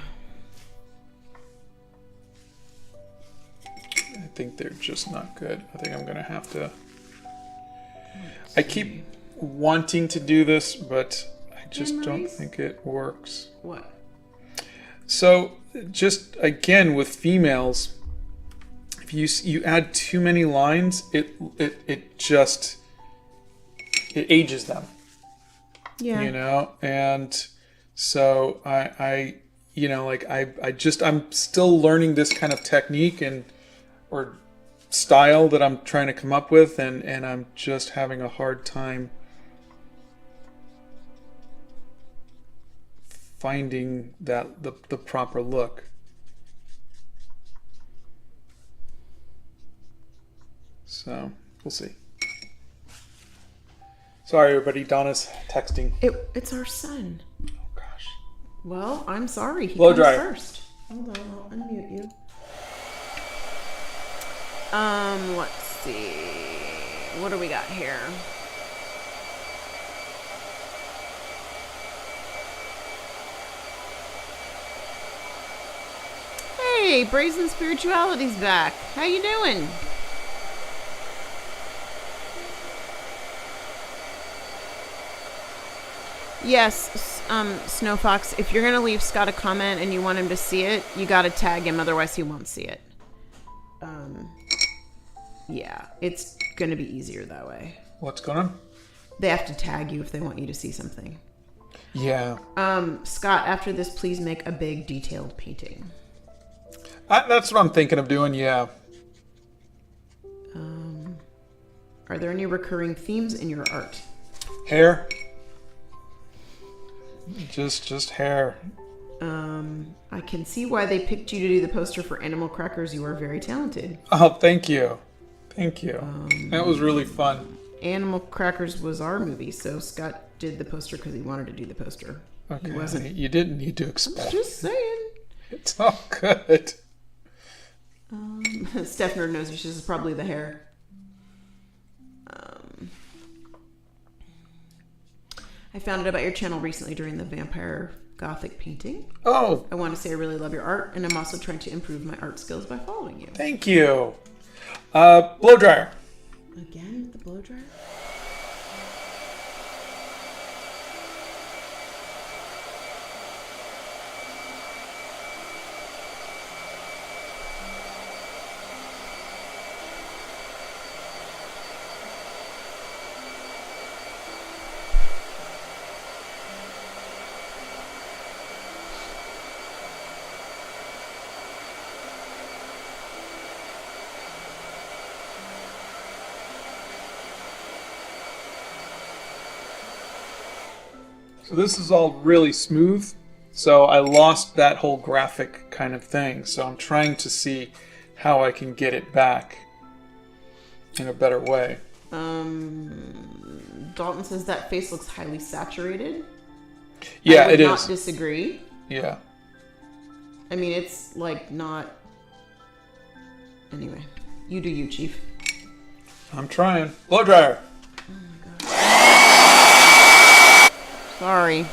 I think they're just not good. I think I'm going to have to... I keep wanting to do this, but I just don't think it works. What? So, just again with females, if you add too many lines, it ages them. Yeah. You know, and so I'm still learning this kind of technique or style that I'm trying to come up with, and I'm just having a hard time finding that the proper look. So we'll see. Sorry everybody, Donna's texting. It's our son. Oh gosh. Well, I'm sorry. He Blow comes dryer. first. Hold on, I'll unmute you. Let's see. What do we got here? Hey, Brazen Spirituality's back. How you doing? Yes, Snow Fox, if you're going to leave Scott a comment and you want him to see it, you got to tag him, otherwise he won't see it. Yeah, it's going to be easier that way. What's going on? They have to tag you if they want you to see something. Yeah. Scott, after this, please make a big detailed painting. That's what I'm thinking of doing, yeah. Are there any recurring themes in your art? Hair. Just hair. I can see why they picked you to do the poster for Animal Crackers. You are very talented. Oh, thank you. Thank you. That was really fun. Animal Crackers was our movie, so Scott did the poster because he wanted to do the poster. Okay. He wasn't. You didn't need to explain. Just saying. It's all good. Steph Nerd knows you. She says probably the hair. I found out about your channel recently during the vampire gothic painting. Oh. I want to say I really love your art, and I'm also trying to improve my art skills by following you. Thank you. Blow dryer. Again, the blow dryer? So this is all really smooth. So I lost that whole graphic kind of thing. So I'm trying to see how I can get it back in a better way. Dalton says that face looks highly saturated. Yeah, I would it not is. Disagree. Yeah. I mean, it's like not. Anyway, you do you, Chief. I'm trying. Blow dryer. Sorry.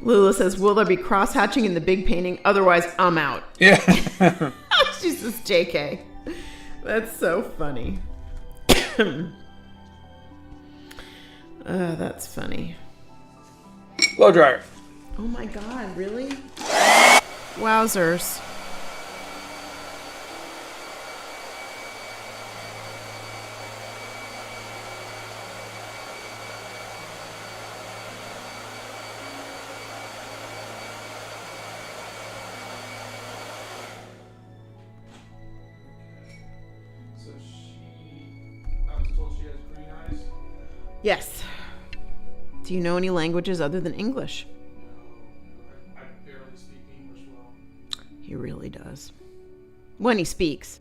Lula says, will there be cross-hatching in the big painting? Otherwise, I'm out. Yeah. She says, JK. That's so funny. That's funny. Blow dryer. Oh my god, really? Wowzers. So I was told she has green eyes. Yes. Do you know any languages other than English? I barely speak English well. He really does. When he speaks.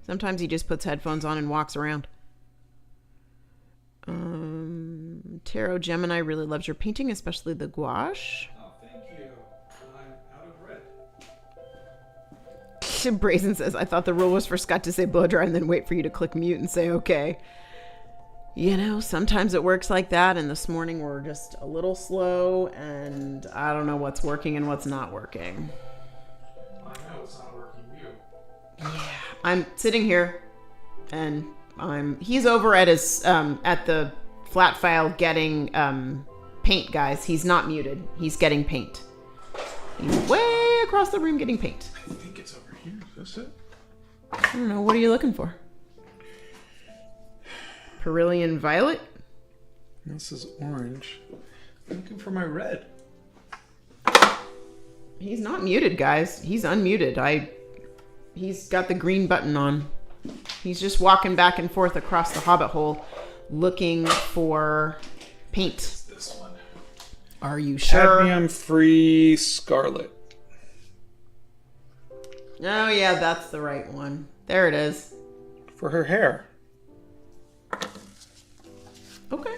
Sometimes he just puts headphones on and walks around. Tarot Gemini really loves your painting, especially the gouache. Oh, thank you. I'm out of red. Brazen says, I thought the rule was for Scott to say blow dry and then wait for you to click mute and say okay. You know, sometimes it works like that, and this morning we're just a little slow, and I don't know what's working and what's not working. I know it's not working. You. Yeah, I'm sitting here, and he's over at his at the flat file getting paint, guys. He's not muted. He's getting paint. He's way across the room getting paint. I think it's over here. Is this it? I don't know. What are you looking for? Perillian Violet? This is orange. I'm looking for my red. He's not muted, guys. He's unmuted. He's got the green button on. He's just walking back and forth across the Hobbit hole looking for paint. It's this one. Are you sure? Cadmium-free scarlet. Oh, yeah, that's the right one. There it is. For her hair. Okay.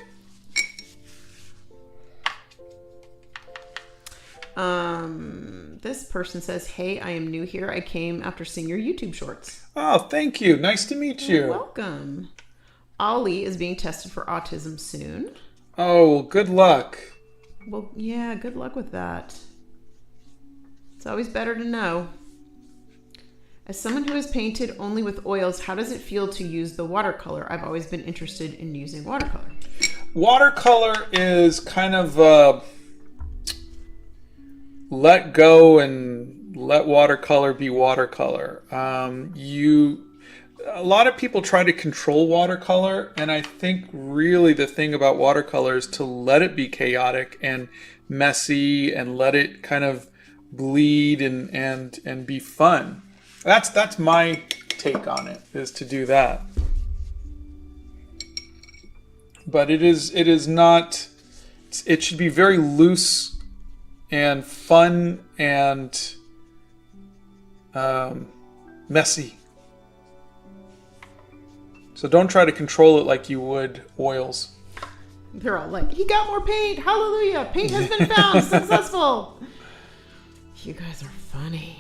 This person says, hey, I am new here. I came after seeing your YouTube shorts. Oh, thank you. Nice to meet you. You're welcome. Ollie is being tested for autism soon. Oh, good luck. Well, yeah, good luck with that. It's always better to know. As someone who has painted only with oils, how does it feel to use the watercolor? I've always been interested in using watercolor. Watercolor is kind of let go and let watercolor be watercolor. A lot of people try to control watercolor, and I think really the thing about watercolor is to let it be chaotic and messy and let it kind of bleed and be fun. That's my take on it, is to do that. But it is not. It should be very loose and fun and messy. So don't try to control it like you would oils. They're all like, he got more paint. Hallelujah. Paint has been found. Successful. You guys are funny.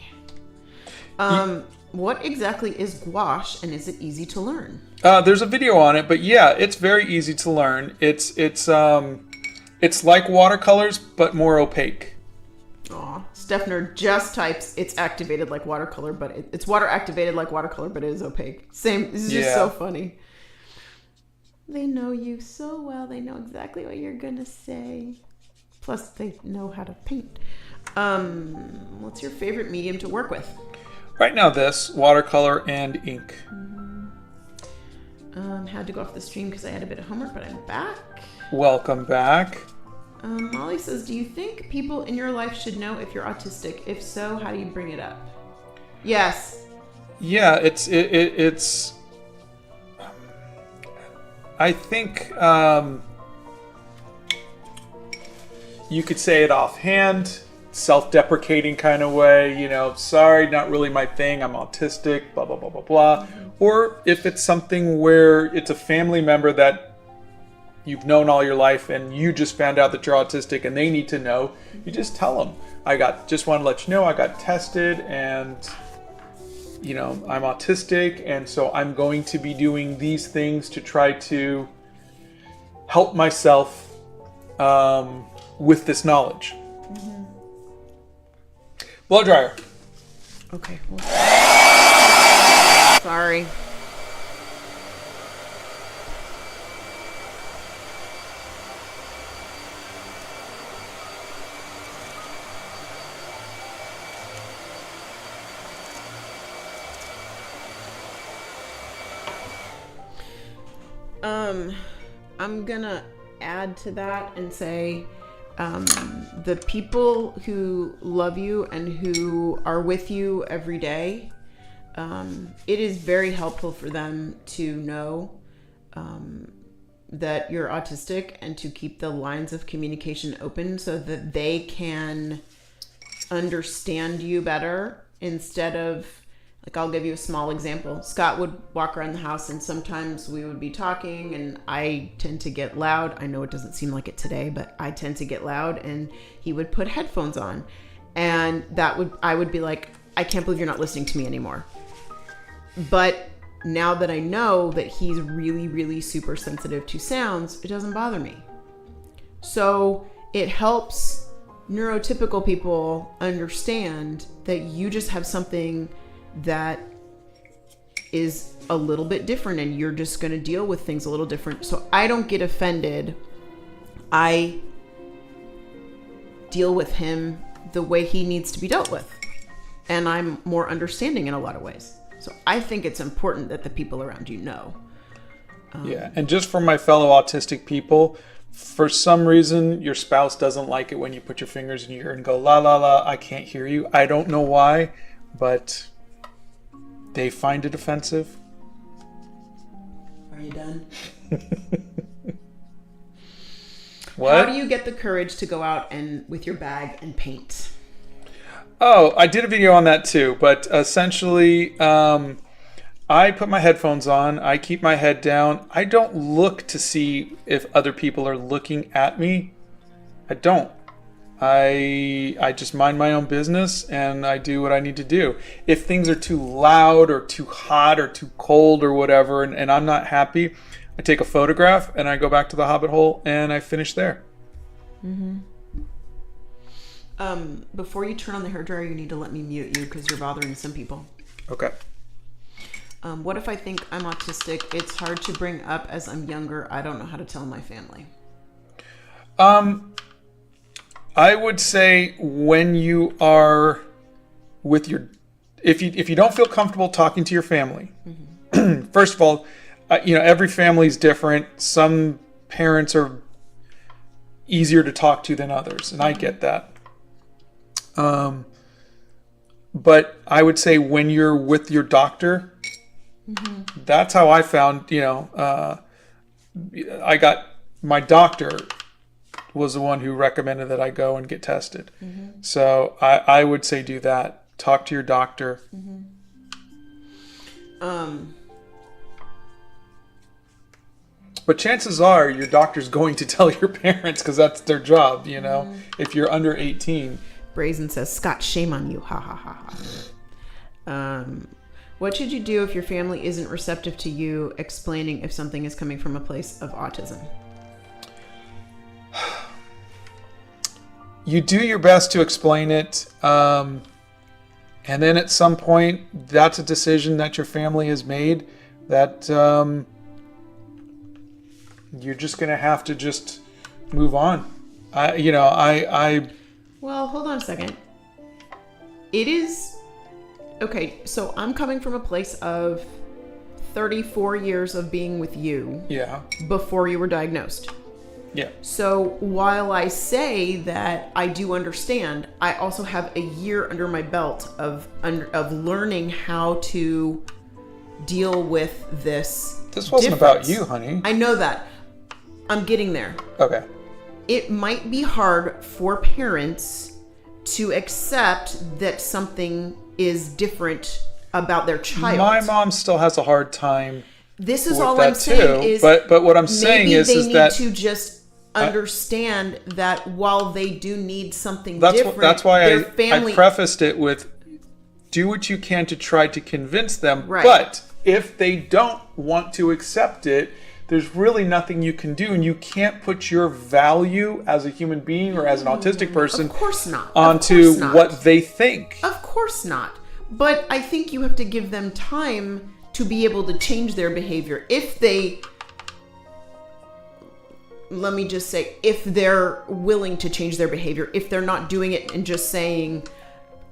What exactly is gouache, and is it easy to learn? There's a video on it, but yeah, it's very easy to learn. It's like watercolors, but more opaque. Aw, Stefner just types it's activated like watercolor, but it's water activated like watercolor, but it is opaque. Same. This is just so funny. They know you so well. They know exactly what you're gonna say. Plus, they know how to paint. What's your favorite medium to work with? Right now, this watercolor and ink. Had to go off the stream because I had a bit of homework, but I'm back. Welcome back. Molly says, do you think people in your life should know if you're autistic? If so, how do you bring it up? Yes. Yeah, it's. I think you could say it offhand, self-deprecating kind of way. You know, sorry, not really my thing. I'm autistic. Blah blah blah blah blah. Or if it's something where it's a family member that you've known all your life and you just found out that you're autistic and they need to know, you just tell them, just want to let you know I got tested and, you know, I'm autistic, and so I'm going to be doing these things to try to help myself with this knowledge. Blow dryer. Okay. Well, sorry. I'm gonna add to that and say, the people who love you and who are with you every day, it is very helpful for them to know that you're autistic and to keep the lines of communication open so that they can understand you better instead of, like, I'll give you a small example. Scott would walk around the house and sometimes we would be talking and I tend to get loud. I know it doesn't seem like it today, but I tend to get loud, and he would put headphones on, and I would be like, I can't believe you're not listening to me anymore. But now that I know that he's really, really super sensitive to sounds, it doesn't bother me. So it helps neurotypical people understand that you just have something that is a little bit different and you're just going to deal with things a little different. So I don't get offended. I deal with him the way he needs to be dealt with. And I'm more understanding in a lot of ways. So I think it's important that the people around you know. Yeah, and just for my fellow autistic people, for some reason your spouse doesn't like it when you put your fingers in your ear and go, la la la, I can't hear you. I don't know why, but they find it offensive. Are you done? What? How do you get the courage to go out and with your bag and paint? Oh, I did a video on that too, but essentially, I put my headphones on, I keep my head down. I don't look to see if other people are looking at me. I don't. I just mind my own business and I do what I need to do. If things are too loud or too hot or too cold or whatever, and I'm not happy, I take a photograph and I go back to the Hobbit hole and I finish there. Mm-hmm. Before you turn on the hairdryer, you need to let me mute you because you're bothering some people. Okay. What if I think I'm autistic? It's hard to bring up as I'm younger. I don't know how to tell my family. I would say when you are with your, if you don't feel comfortable talking to your family, mm-hmm. First of all, every family is different. Some parents are easier to talk to than others, and I get that. But I would say when you're with your doctor, mm-hmm. That's how I found, I got my doctor was the one who recommended that I go and get tested. So I would say do that. Talk to your doctor. But chances are your doctor's going to tell your parents because that's their job, you know, if you're under 18. Brazen says, Scott, shame on you. Ha ha ha ha. What should you do if your family isn't receptive to you explaining if something is coming from a place of autism? You do your best to explain it. And then at some point, that's a decision that your family has made that you're just going to have to just move on. Well, hold on a second. It is... Okay, so I'm coming from a place of 34 years of being with you. Yeah. Before you were diagnosed. Yeah. So while I say that I do understand, I also have a year under my belt of learning how to deal with this. This wasn't difference. about you, honey. I know that. I'm getting there. Okay. It might be hard for parents to accept that something is different about their child. My mom still has a hard time. This is with all that I'm saying too. is, but what I'm saying is they that need to just understand that while they do need something different, that's why their family. I prefaced it with, do what you can to try to convince them. Right. But if they don't want to accept it, there's really nothing you can do, and you can't put your value as a human being or as an autistic person, Of course not. onto what they think. Of course not. But I think you have to give them time to be able to change their behavior. If they, let me just say, if they're willing to change their behavior, if they're not doing it and just saying,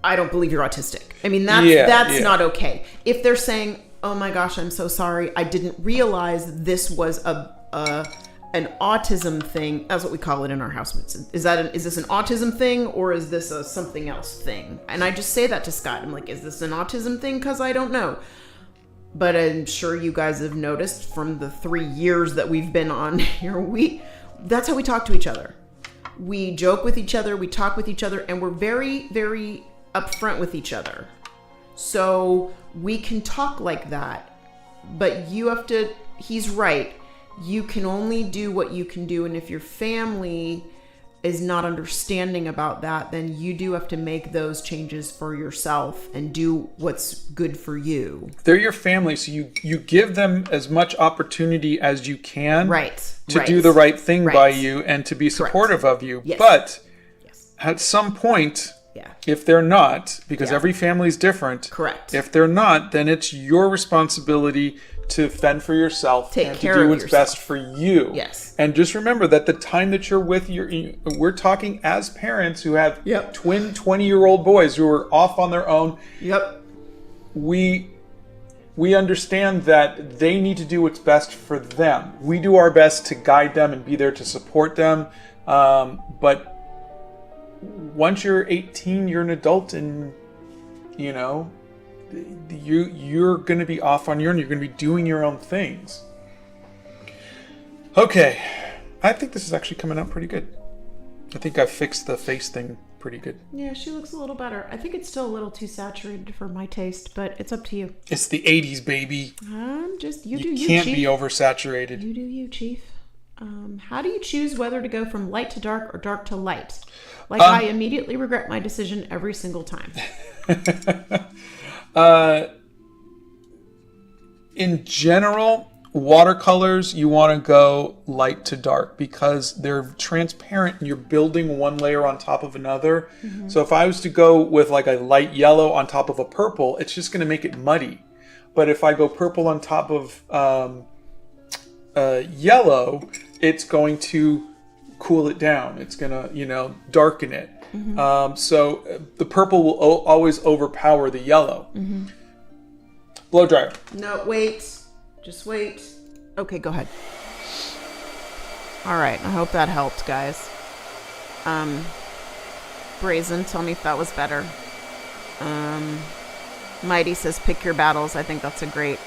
I don't believe you're autistic. I mean, that's not okay. If they're saying, oh my gosh, I'm so sorry, I didn't realize this was an autism thing. That's what we call it in our house. Is this an autism thing, or is this a something else thing? And I just say that to Scott. I'm like, is this an autism thing? Because I don't know. But I'm sure you guys have noticed from the 3 years that we've been on here, that's how we talk to each other. We joke with each other, we talk with each other, and we're very, very upfront with each other. So we can talk like that, but you have to, he's right. You can only do what you can do. And if your family is not understanding about that, then you do have to make those changes for yourself and do what's good for you. They're your family, so you give them as much opportunity as you can to do the right thing by you and to be supportive of you. Yes. But at some point, if they're not, because every family is different. Correct. If they're not, then it's your responsibility to fend for yourself and to do what's best for you. Yes. And just remember that the time that you're with we're talking as parents who have twin 20-year-old boys who are off on their own. Yep. We understand that they need to do what's best for them. We do our best to guide them and be there to support them. But once you're 18, you're an adult, and you're going to be off on your own. You're going to be doing your own things. Okay, I think this is actually coming out pretty good. I think I fixed the face thing pretty good. Yeah, she looks a little better. I think it's still a little too saturated for my taste, but it's up to you. It's the 80s, baby. You can't Chief. be oversaturated. You do you, Chief. How do you choose whether to go from light to dark or dark to light? I immediately regret my decision every single time. In general, watercolors, you want to go light to dark because they're transparent and you're building one layer on top of another. Mm-hmm. So if I was to go with like a light yellow on top of a purple, it's just going to make it muddy. But if I go purple on top of yellow, it's going to cool it down. It's going to, darken it. Mm-hmm. So the purple will always overpower the yellow. Mm-hmm. Blow dryer. No, wait. Just wait. Okay, go ahead. All right. I hope that helped, guys. Brazen, tell me if that was better. Mighty says, pick your battles. I think that's a great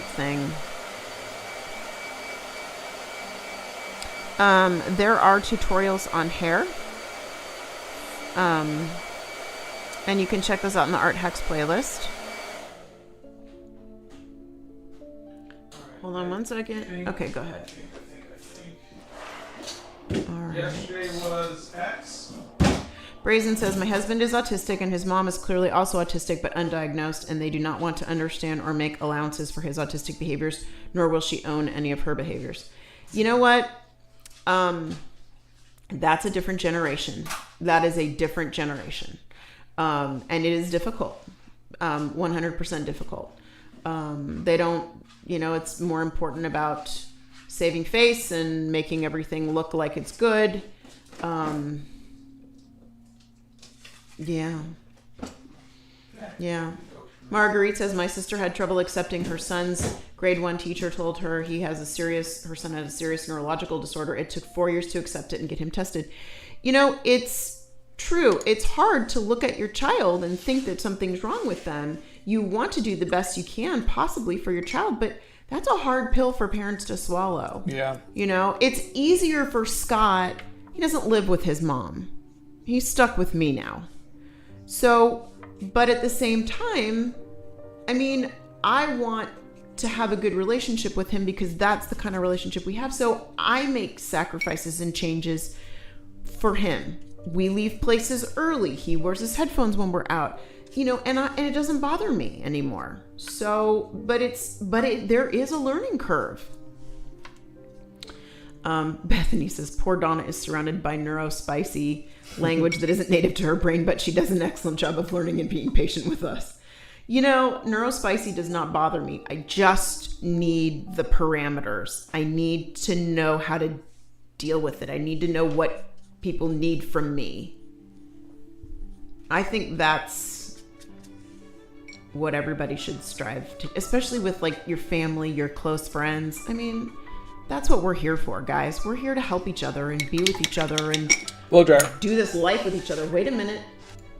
thing. There are tutorials on hair. And you can check those out in the Art Hacks playlist. Hold on one second. Okay, go ahead. All right. Yesterday was X. Brazen says, my husband is autistic and his mom is clearly also autistic but undiagnosed, and they do not want to understand or make allowances for his autistic behaviors, nor will she own any of her behaviors. You know what? That's a different generation. That is a different generation. And it is difficult. 100% difficult. They don't, it's more important about saving face and making everything look like it's good. Yeah. Marguerite says, my sister had trouble accepting her son's grade 1 teacher told her her son had a serious neurological disorder. It took 4 years to accept it and get him tested. It's true. It's hard to look at your child and think that something's wrong with them. You want to do the best you can possibly for your child, but that's a hard pill for parents to swallow. Yeah. It's easier for Scott. He doesn't live with his mom. He's stuck with me now. So, but at the same time, I want to have a good relationship with him because that's the kind of relationship we have. So I make sacrifices and changes for him. We leave places early. He wears his headphones when we're out, and it doesn't bother me anymore. So, but there is a learning curve. Bethany says, poor Donna is surrounded by neurospicy language that isn't native to her brain, but she does an excellent job of learning and being patient with us. Neurospicy does not bother me. I just need the parameters. I need to know how to deal with it. I need to know what people need from me. I think that's what everybody should strive to, especially with your family, your close friends. That's what we're here for, guys. We're here to help each other and be with each other and blow dryer. Do this life with each other. Wait a minute.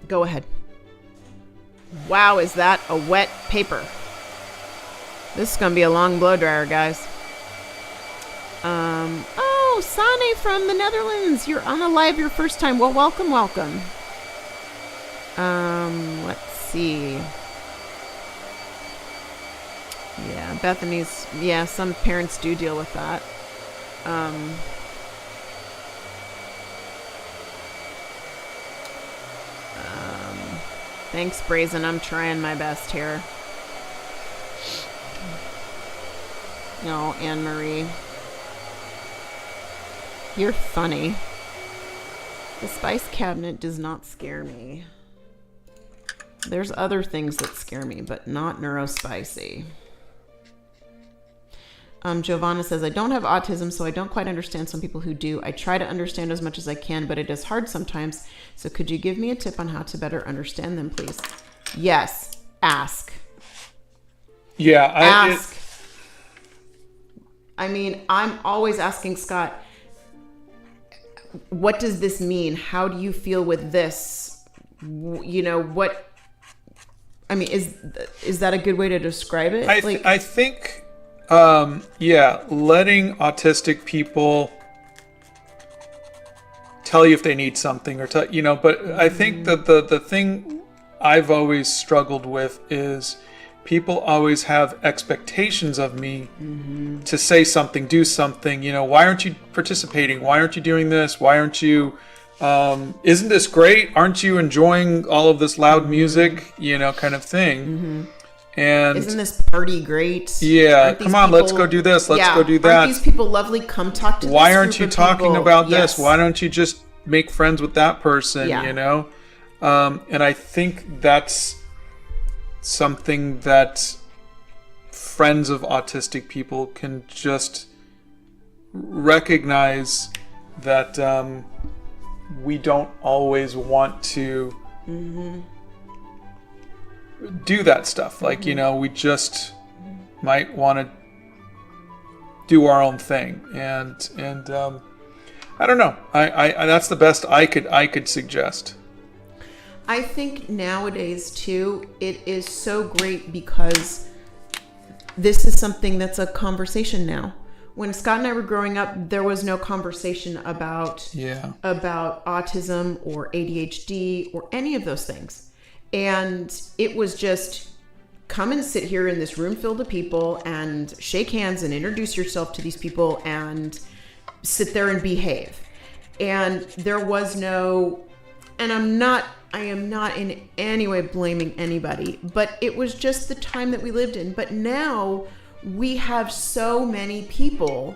Go ahead. Wow, is that a wet paper? This is going to be a long blow dryer, guys. Oh, Sane from the Netherlands. You're on a live your first time. Well, welcome. Let's see. Yeah, Bethany's, some parents do deal with that. Thanks, Brazen. I'm trying my best here. Anne-Marie. You're funny. The spice cabinet does not scare me. There's other things that scare me, but not neurospicy. Giovanna says, I don't have autism, so I don't quite understand some people who do. I try to understand as much as I can, but it is hard sometimes. So could you give me a tip on how to better understand them, please? Yes. Ask. Yeah. Ask. I'm always asking Scott, what does this mean? How do you feel with this? What... is that a good way to describe it? I think... letting autistic people tell you if they need something or but I think that the thing I've always struggled with is people always have expectations of me to say something, do something, why aren't you participating? Why aren't you doing this? Why aren't you, isn't this great? Aren't you enjoying all of this loud music, kind of thing. And isn't this party great? Yeah, come on, let's go do this. Let's go do that. Aren't these people lovely? Come talk to Why this aren't group you of talking people. about Yes. this? Why don't you just make friends with that person, And I think that's something that friends of autistic people can just recognize that we don't always want to do that stuff. We just might want to do our own thing, and I don't know. I that's the best I could suggest. I think nowadays too, it is so great because this is something that's a conversation now. when Scott and I were growing up, there was no conversation about autism or ADHD or any of those things. And it was just come and sit here in this room filled with people and shake hands and introduce yourself to these people and sit there and behave. And there was no, and I am not in any way blaming anybody, but it was just the time that we lived in. But now we have so many people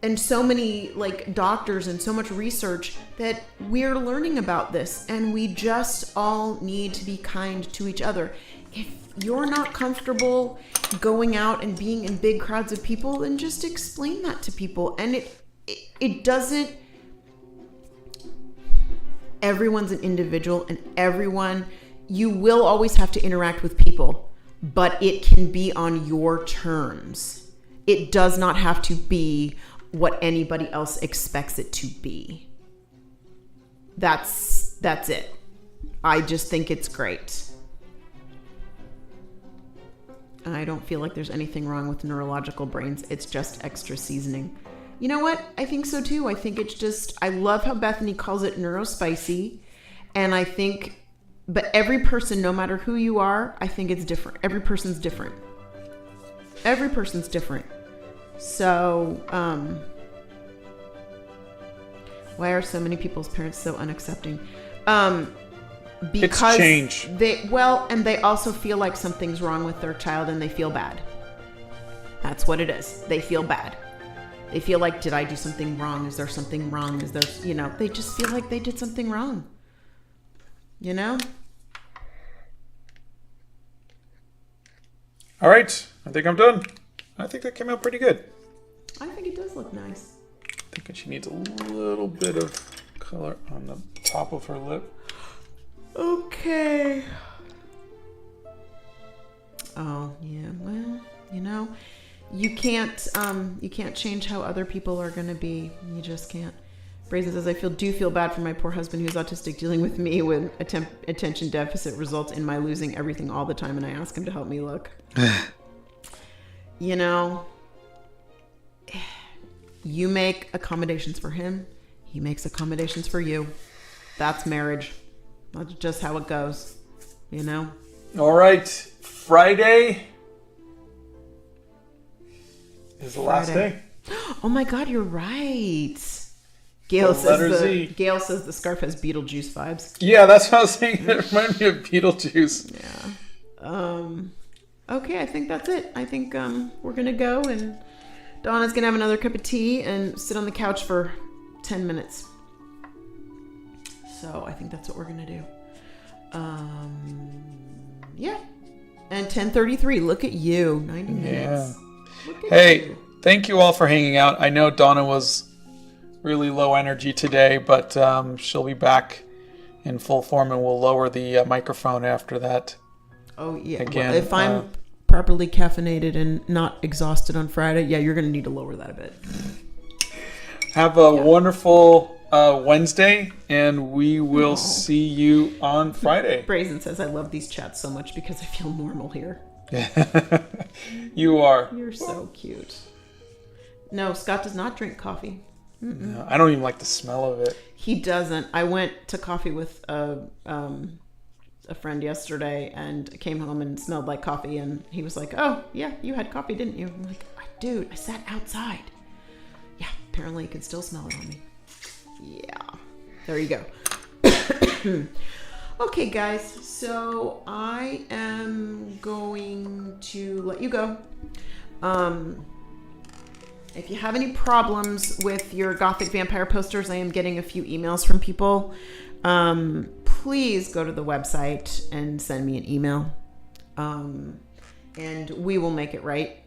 and so many like doctors and so much research that we're learning about this, and we just all need to be kind to each other. If you're not comfortable going out and being in big crowds of people, then just explain that to people. And it doesn't, everyone's an individual, and you will always have to interact with people, but it can be on your terms. It does not have to be what anybody else expects it to be. That's it. I just think it's great. I don't feel like there's anything wrong with neurological brains. It's just extra seasoning. You know what? I think so too. I think it's just, I love how Bethany calls it neurospicy. And I think, but every person, no matter who you are, I think it's different. Every person's different. Every person's different. So, why are so many people's parents so unaccepting? Because it's change. They also feel like something's wrong with their child and they feel bad. That's what it is. They feel bad. They feel like, did I do something wrong? Is there something wrong? Is there, they just feel like they did something wrong. All right. I think I'm done. I think that came out pretty good. I think it does look nice. I think she needs a little bit of color on the top of her lip. Okay. Oh, yeah. Well, you can't change how other people are going to be. You just can't. Brazen says, I do feel bad for my poor husband who's autistic, dealing with me with attention deficit results in my losing everything all the time, and I ask him to help me look. You make accommodations for him. He makes accommodations for you. That's marriage. That's just how it goes. All right. Friday is the last day. Oh my God, you're right. Gail says the scarf has Beetlejuice vibes. Yeah, that's what I was saying. It reminded me of Beetlejuice. Yeah. Okay, I think that's it. I think we're gonna go, and Donna's gonna have another cup of tea and sit on the couch for 10 minutes. So I think that's what we're gonna do. Yeah. And 10:33. Look at you. 90 minutes. Yeah. Hey, thank you all for hanging out. I know Donna was really low energy today, but she'll be back in full form, and we'll lower the microphone after that. Oh, yeah. Again, well, if I'm properly caffeinated and not exhausted on Friday, yeah, you're going to need to lower that a bit. Have a wonderful Wednesday, and we will see you on Friday. Brazen says, I love these chats so much because I feel normal here. You are. You're so cute. No, Scott does not drink coffee. No, I don't even like the smell of it. He doesn't. I went to coffee with a friend yesterday and came home and smelled like coffee, and he was like, oh, yeah, you had coffee, didn't you? I'm like, dude, I sat outside. Yeah, apparently you can still smell it on me. Yeah, there you go. Okay, guys, so I am going to let you go. If you have any problems with your Gothic vampire posters, I am getting a few emails from people. Please go to the website and send me an email. And we will make it right.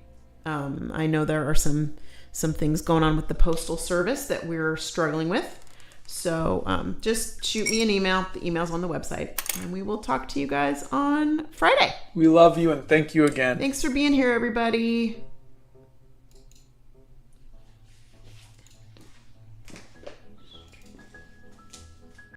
I know there are some things going on with the postal service that we're struggling with. So just shoot me an email. The email's on the website. And we will talk to you guys on Friday. We love you and thank you again. Thanks for being here, everybody.